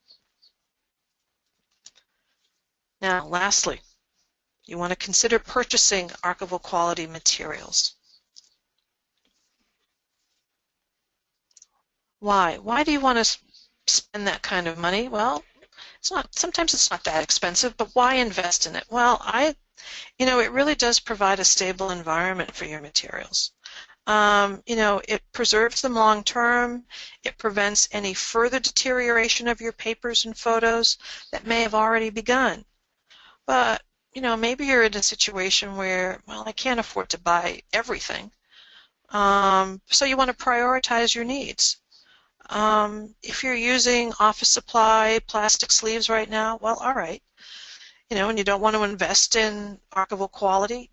Now, lastly, you want to consider purchasing archival quality materials. Why? Why do you want to spend that kind of money? Well, sometimes it's not that expensive, but why invest in it? Well, it really does provide a stable environment for your materials. It preserves them long term. It prevents any further deterioration of your papers and photos that may have already begun. But, maybe you're in a situation where, well, I can't afford to buy everything. So you want to prioritize your needs. If you're using office supply plastic sleeves right now, well, all right. And you don't want to invest in archival quality,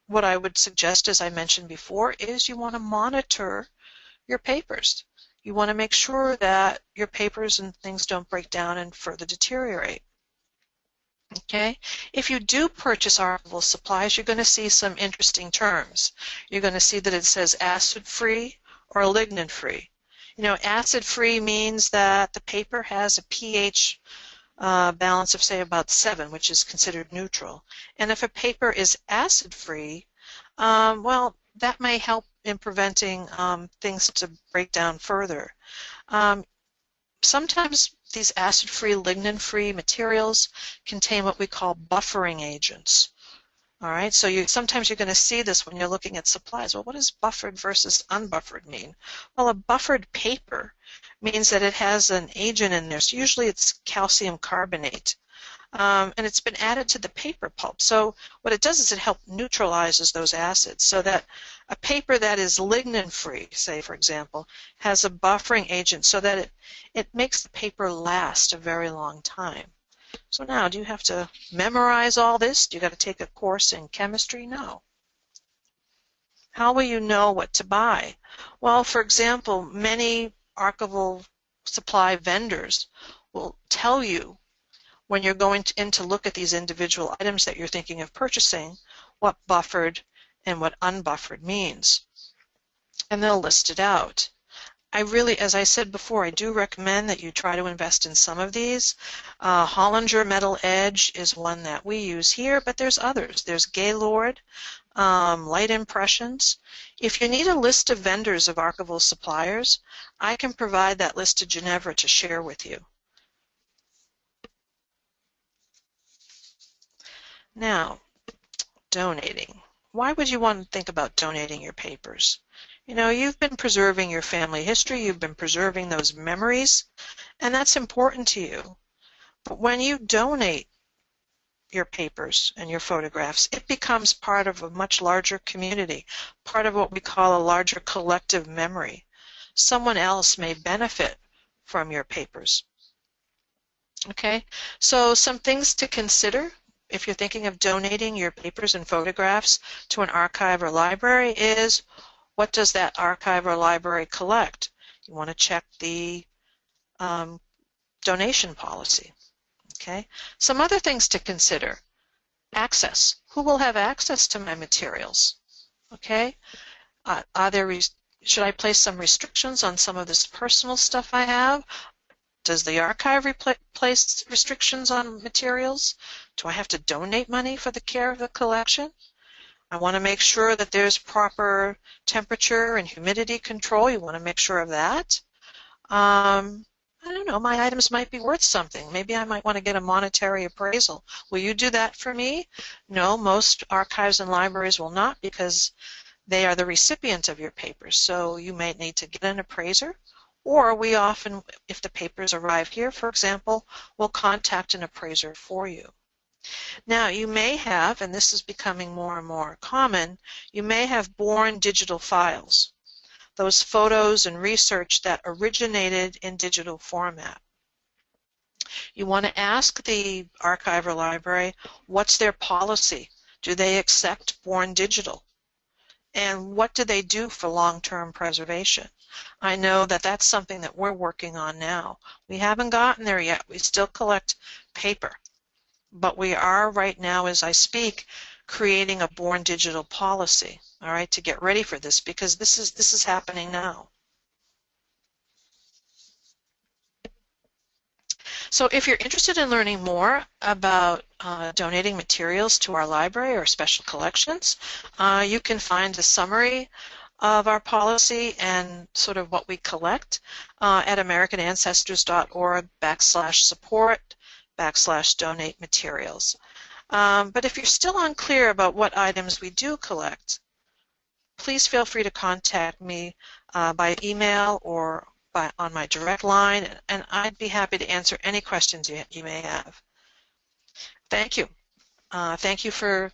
what I would suggest, as I mentioned before, is you want to monitor your papers. You want to make sure that your papers and things don't break down and further deteriorate. Okay? If you do purchase archival supplies, you're going to see some interesting terms. You're going to see that it says acid-free or lignin-free. You know, acid-free means that the paper has a pH balance of, say, about 7, which is considered neutral. And if a paper is acid-free, well, that may help in preventing things to break down further. Sometimes these acid-free, lignin-free materials contain what we call buffering agents. All right, so sometimes you're going to see this when you're looking at supplies. Well, what does buffered versus unbuffered mean? Well, a buffered paper means that it has an agent in there. So usually it's calcium carbonate. And it's been added to the paper pulp. So what it does is it helps neutralizes those acids so that a paper that is lignin-free, say for example, has a buffering agent so that it makes the paper last a very long time. So now, do you have to memorize all this? Do you got to take a course in chemistry? No. How will you know what to buy? Well, for example, many archival supply vendors will tell you when you're going in to look at these individual items that you're thinking of purchasing, what buffered and what unbuffered means. And they'll list it out. I really, as I said before, I do recommend that you try to invest in some of these. Hollinger Metal Edge is one that we use here, but there's others. There's Gaylord, Light Impressions. If you need a list of vendors of archival suppliers, I can provide that list to Ginevra to share with you. Now, donating. Why would you want to think about donating your papers? You know, you've been preserving your family history, you've been preserving those memories, and that's important to you. But when you donate your papers and your photographs, it becomes part of a much larger community, part of what we call a larger collective memory. Someone else may benefit from your papers. Okay, so some things to consider if you're thinking of donating your papers and photographs to an archive or library is, what does that archive or library collect? You want to check the donation policy. Okay. Some other things to consider. Access. Who will have access to my materials? Okay. Should I place some restrictions on some of this personal stuff I have? Does the archive place restrictions on materials? Do I have to donate money for the care of the collection? I want to make sure that there's proper temperature and humidity control. You want to make sure of that. I don't know, my items might be worth something. Maybe I might want to get a monetary appraisal. Will you do that for me? No, most archives and libraries will not because they are the recipient of your papers. So you may need to get an appraiser, or we often, if the papers arrive here, for example, will contact an appraiser for you. Now, you may have, and this is becoming more and more common, you may have born digital files, those photos and research that originated in digital format. You want to ask the archive or library, what's their policy? Do they accept born digital? And what do they do for long-term preservation? I know that that's something that we're working on now. We haven't gotten there yet. We still collect paper. But we are right now, as I speak, creating a born digital policy, all right, to get ready for this because this is happening now. So if you're interested in learning more about donating materials to our library or special collections, you can find a summary of our policy and sort of what we collect at americanancestors.org/support/donate materials. But if you're still unclear about what items we do collect, please feel free to contact me by email or on my direct line, and I'd be happy to answer any questions you may have. Thank you. Thank you for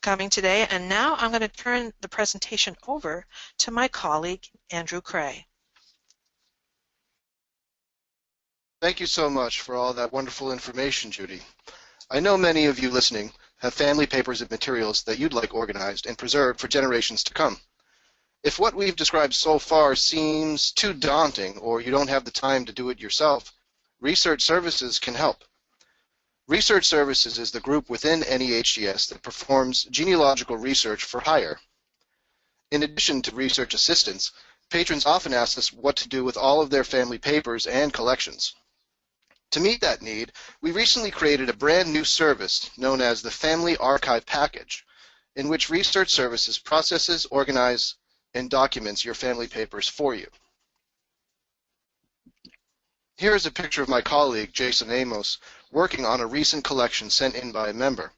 coming today, and now I'm going to turn the presentation over to my colleague, Andrew Krea. Thank you so much for all that wonderful information, Judy. I know many of you listening have family papers and materials that you'd like organized and preserved for generations to come. If what we've described so far seems too daunting or you don't have the time to do it yourself, Research Services can help. Research Services is the group within NEHGS that performs genealogical research for hire. In addition to research assistance, Patrons often ask us what to do with all of their family papers and collections. To meet that need, we recently created a brand new service known as the Family Archive Package, in which Research Services processes, organizes, and documents your family papers for you. Here is a picture of my colleague, Jason Amos, working on a recent collection sent in by a member.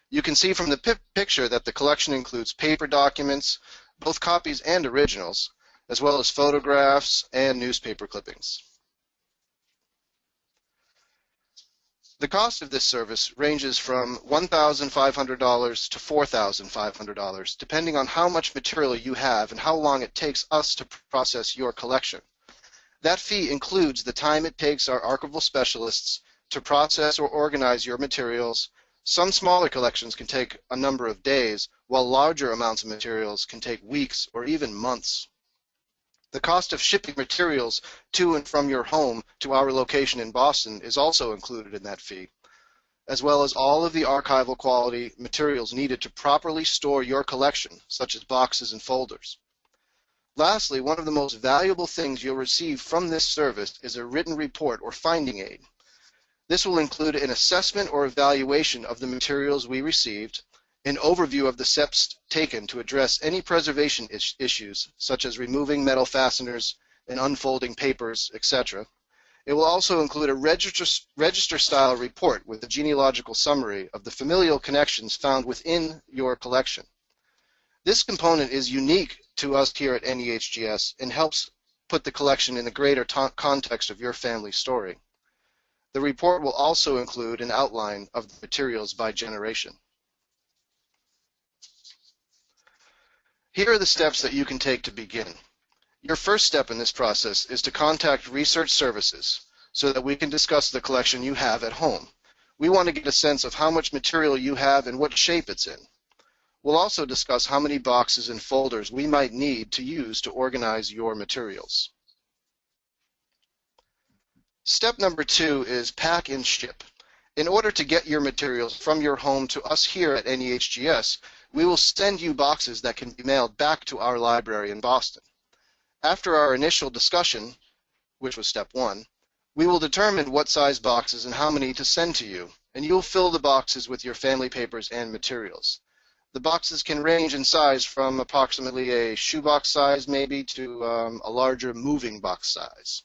You can see from the picture that the collection includes paper documents, both copies and originals, as well as photographs and newspaper clippings. The cost of this service ranges from $1,500 to $4,500, depending on how much material you have and how long it takes us to process your collection. That fee includes the time it takes our archival specialists to process or organize your materials. Some smaller collections can take a number of days, while larger amounts of materials can take weeks or even months. The cost of shipping materials to and from your home to our location in Boston is also included in that fee, as well as all of the archival quality materials needed to properly store your collection, such as boxes and folders. Lastly, one of the most valuable things you'll receive from this service is a written report or finding aid. This will include an assessment or evaluation of the materials we received, an overview of the steps taken to address any preservation issues, such as removing metal fasteners and unfolding papers, etc. It will also include a register-style report with a genealogical summary of the familial connections found within your collection. This component is unique to us here at NEHGS and helps put the collection in the greater context of your family story. The report will also include an outline of the materials by generation. Here are the steps that you can take to begin. Your first step in this process is to contact Research Services so that we can discuss the collection you have at home. We want to get a sense of how much material you have and what shape it's in. We'll also discuss how many boxes and folders we might need to use to organize your materials. Step number 2 is pack and ship. In order to get your materials from your home to us here at NEHGS, we will send you boxes that can be mailed back to our library in Boston. After our initial discussion, which was step 1, we will determine what size boxes and how many to send to you, and you'll fill the boxes with your family papers and materials. The boxes can range in size from approximately a shoebox size maybe to a larger moving box size.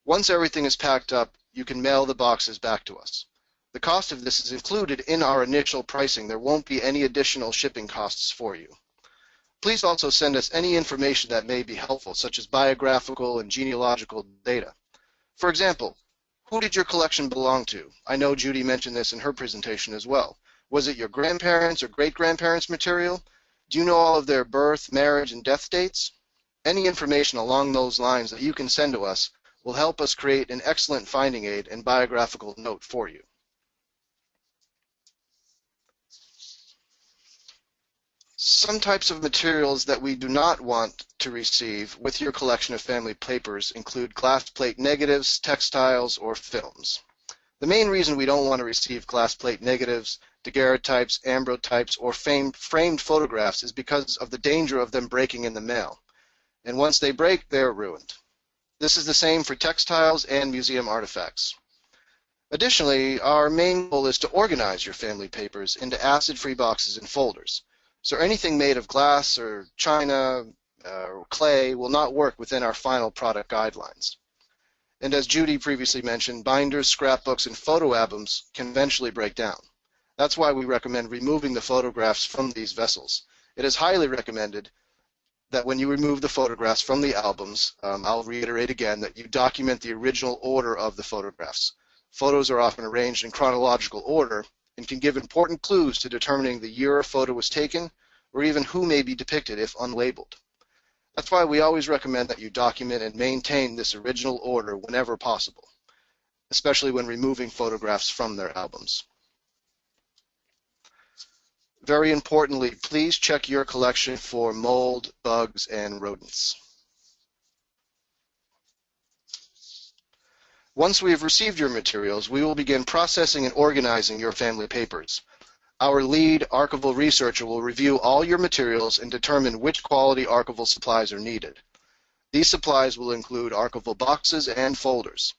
Once everything is packed up, you can mail the boxes back to us. The cost of this is included in our initial pricing. There won't be any additional shipping costs for you. Please also send us any information that may be helpful, such as biographical and genealogical data. For example, who did your collection belong to? I know Judy mentioned this in her presentation as well. Was it your grandparents' or great-grandparents' material? Do you know all of their birth, marriage, and death dates? Any information along those lines that you can send to us will help us create an excellent finding aid and biographical note for you. Some types of materials that we do not want to receive with your collection of family papers include glass plate negatives, textiles, or films. The main reason we don't want to receive glass plate negatives, daguerreotypes, ambrotypes, or framed photographs is because of the danger of them breaking in the mail. And once they break, they're ruined. This is the same for textiles and museum artifacts. Additionally, our main goal is to organize your family papers into acid-free boxes and folders. So anything made of glass or china or clay will not work within our final product guidelines. And as Judy previously mentioned, binders, scrapbooks, and photo albums can eventually break down. That's why we recommend removing the photographs from these vessels. It is highly recommended that when you remove the photographs from the albums, I'll reiterate again that you document the original order of the photographs. Photos are often arranged in chronological order and can give important clues to determining the year a photo was taken or even who may be depicted if unlabeled. That's why we always recommend that you document and maintain this original order whenever possible, especially when removing photographs from their albums. Very importantly, please check your collection for mold, bugs, and rodents. Once we have received your materials, we will begin processing and organizing your family papers. Our lead archival researcher will review all your materials and determine which quality archival supplies are needed. These supplies will include archival boxes and folders.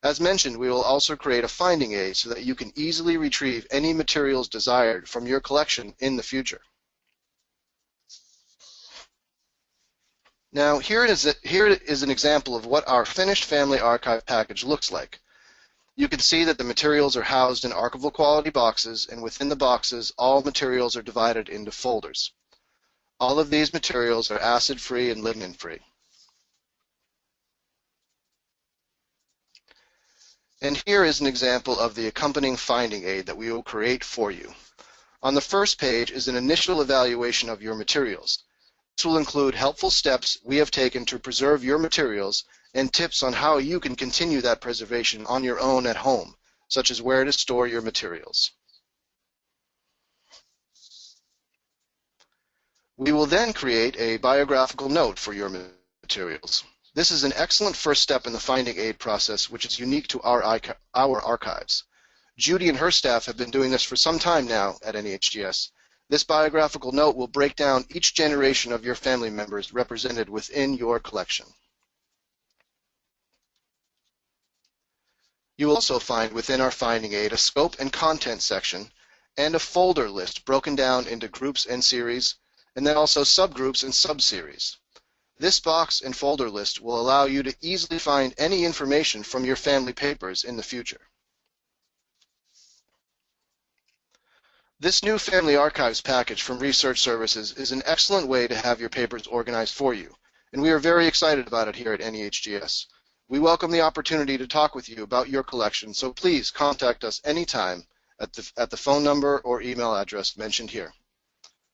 As mentioned, we will also create a finding aid so that you can easily retrieve any materials desired from your collection in the future. Now, here is an example of what our finished family archive package looks like. You can see that the materials are housed in archival quality boxes, and within the boxes, all materials are divided into folders. All of these materials are acid-free and lignin-free. And here is an example of the accompanying finding aid that we will create for you. On the first page is an initial evaluation of your materials. This will include helpful steps we have taken to preserve your materials and tips on how you can continue that preservation on your own at home, such as where to store your materials. We will then create a biographical note for your materials. This is an excellent first step in the finding aid process, which is unique to our archives. Judy and her staff have been doing this for some time now at NEHGS. This biographical note will break down each generation of your family members represented within your collection. You will also find within our finding aid a scope and content section and a folder list broken down into groups and series, and then also subgroups and subseries. This box and folder list will allow you to easily find any information from your family papers in the future. This new Family Archives package from Research Services is an excellent way to have your papers organized for you, and we are very excited about it here at NEHGS. We welcome the opportunity to talk with you about your collection, so please contact us anytime at the phone number or email address mentioned here.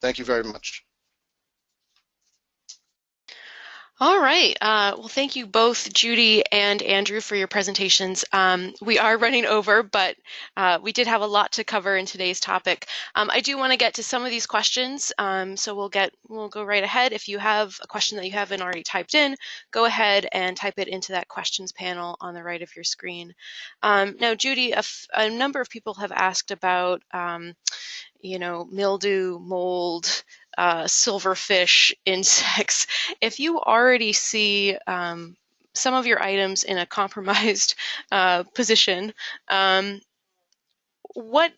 Thank you very much. All right. Well, thank you both, Judy and Andrew, for your presentations. We are running over, but we did have a lot to cover in today's topic. I do want to get to some of these questions, so we'll go right ahead. If you have a question that you haven't already typed in, go ahead and type it into that questions panel on the right of your screen. Now, Judy, a number of people have asked about mildew, mold, silverfish, insects. If you already see some of your items in a compromised position, what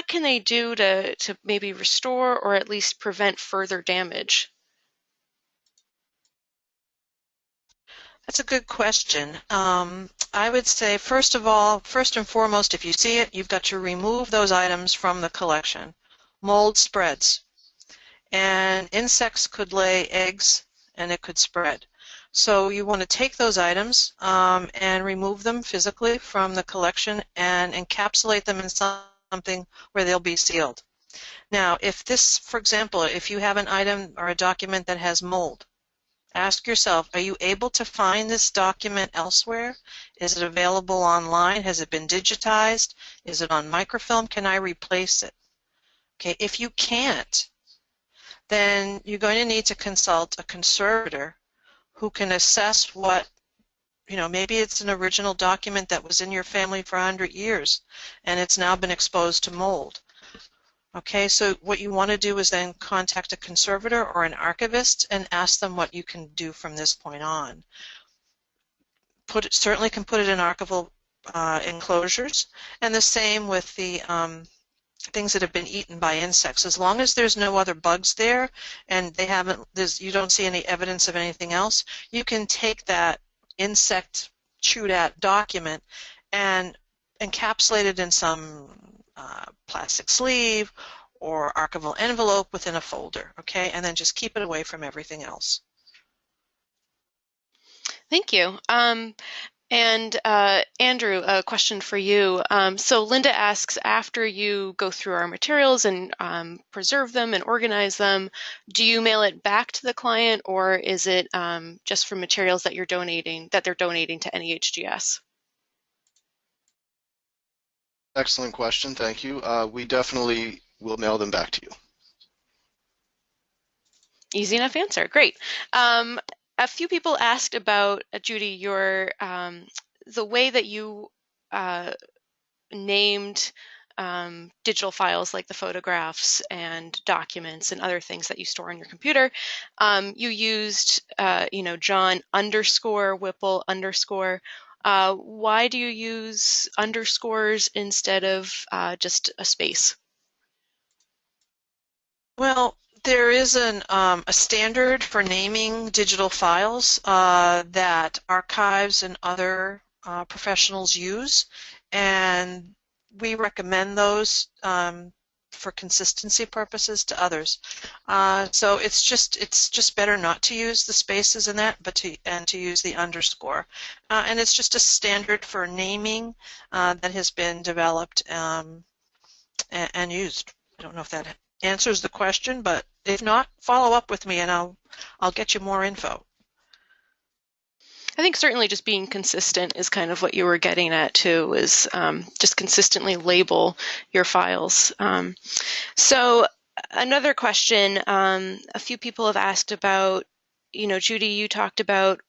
can they do to maybe restore or at least prevent further damage? That's a good question. I would say, first and foremost, if you see it, you've got to remove those items from the collection. Mold spreads, and insects could lay eggs and it could spread. So you want to take those items and remove them physically from the collection and encapsulate them in something where they'll be sealed. Now, if this, for example, if you have an item or a document that has mold, ask yourself, are you able to find this document elsewhere? Is it available online? Has it been digitized? Is it on microfilm? Can I replace it? Okay, if you can't, then you're going to need to consult a conservator who can assess what, maybe it's an original document that was in your family for 100 years and it's now been exposed to mold. Okay, so what you want to do is then contact a conservator or an archivist and ask them what you can do from this point on. Certainly can put it in archival enclosures, and the same with the things that have been eaten by insects. As long as there's no other bugs there and you don't see any evidence of anything else, you can take that insect chewed at document and encapsulate it in some plastic sleeve or archival envelope within a folder, okay, and then just keep it away from everything else. Thank you. And Andrew, a question for you. So Linda asks, after you go through our materials and preserve them and organize them, do you mail it back to the client, or is it just for materials that they're donating to NEHGS? Excellent question, thank you. We definitely will mail them back to you. Easy enough answer, great. A few people asked about, Judy, your the way that you named digital files like the photographs and documents and other things that you store on your computer. You used, John underscore Whipple underscore. Why do you use underscores instead of just a space? Well, there is a standard for naming digital files that archives and other professionals use, and we recommend those for consistency purposes to others. So it's just better not to use the spaces in that, but to use the underscore. And it's just a standard for naming that has been developed and used. I don't know if that answers the question, but if not, follow up with me and I'll get you more info. I think certainly just being consistent is kind of what you were getting at too, is just consistently label your files. So another question, a few people have asked about, Judy, you talked about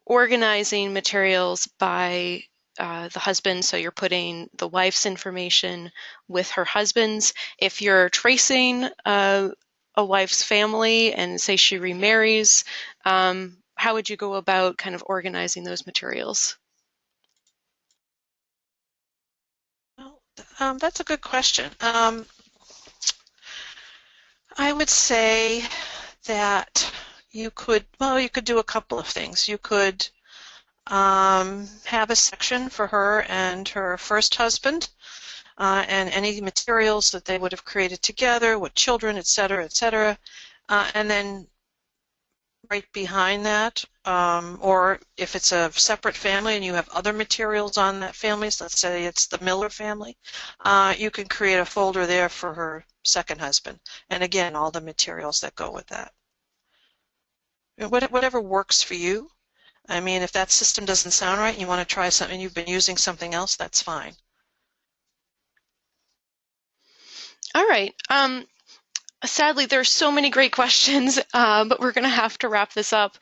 organizing materials by the husband, so you're putting the wife's information with her husband's. If you're tracing a wife's family and say she remarries, how would you go about kind of organizing those materials? Well, that's a good question. I would say that you could do a couple of things. You could have a section for her and her first husband, and any materials that they would have created together, with children, etc., etc., and then right behind that, or if it's a separate family and you have other materials on that family, so let's say it's the Miller family, you can create a folder there for her second husband, and again, all the materials that go with that. Whatever works for you. I mean, if that system doesn't sound right and you want to try something, you've been using something else, that's fine. All right. Sadly, there's so many great questions, but we're going to have to wrap this up.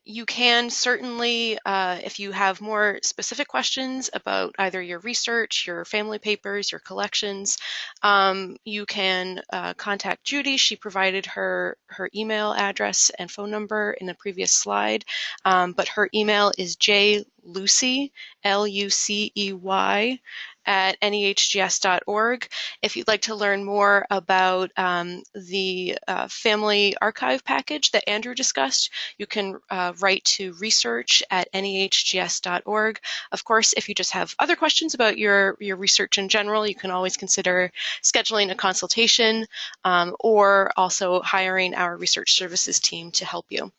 You can certainly, if you have more specific questions about either your research, your family papers, your collections, you can contact Judy. She provided her email address and phone number in the previous slide, but her email is jlucey, Lucey, at NEHGS.org. If you'd like to learn more about the family archive package that Andrew discussed, you can write to research@NEHGS.org. Of course, if you just have other questions about your research in general, you can always consider scheduling a consultation or also hiring our research services team to help you.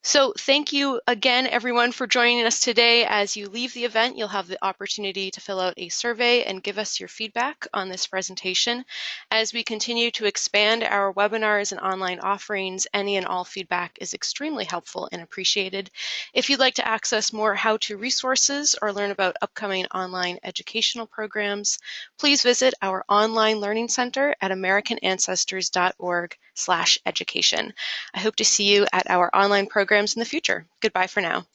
So thank you again, everyone, for joining us today. As you leave the event, you'll have the opportunity to fill out a survey and give us your feedback on this presentation. As we continue to expand our webinars and online offerings, any and all feedback is extremely helpful and appreciated. If you'd like to access more how-to resources or learn about upcoming online educational programs, please visit our online learning center at americanancestors.org/education. I hope to see you at our online programs in the future. Goodbye for now.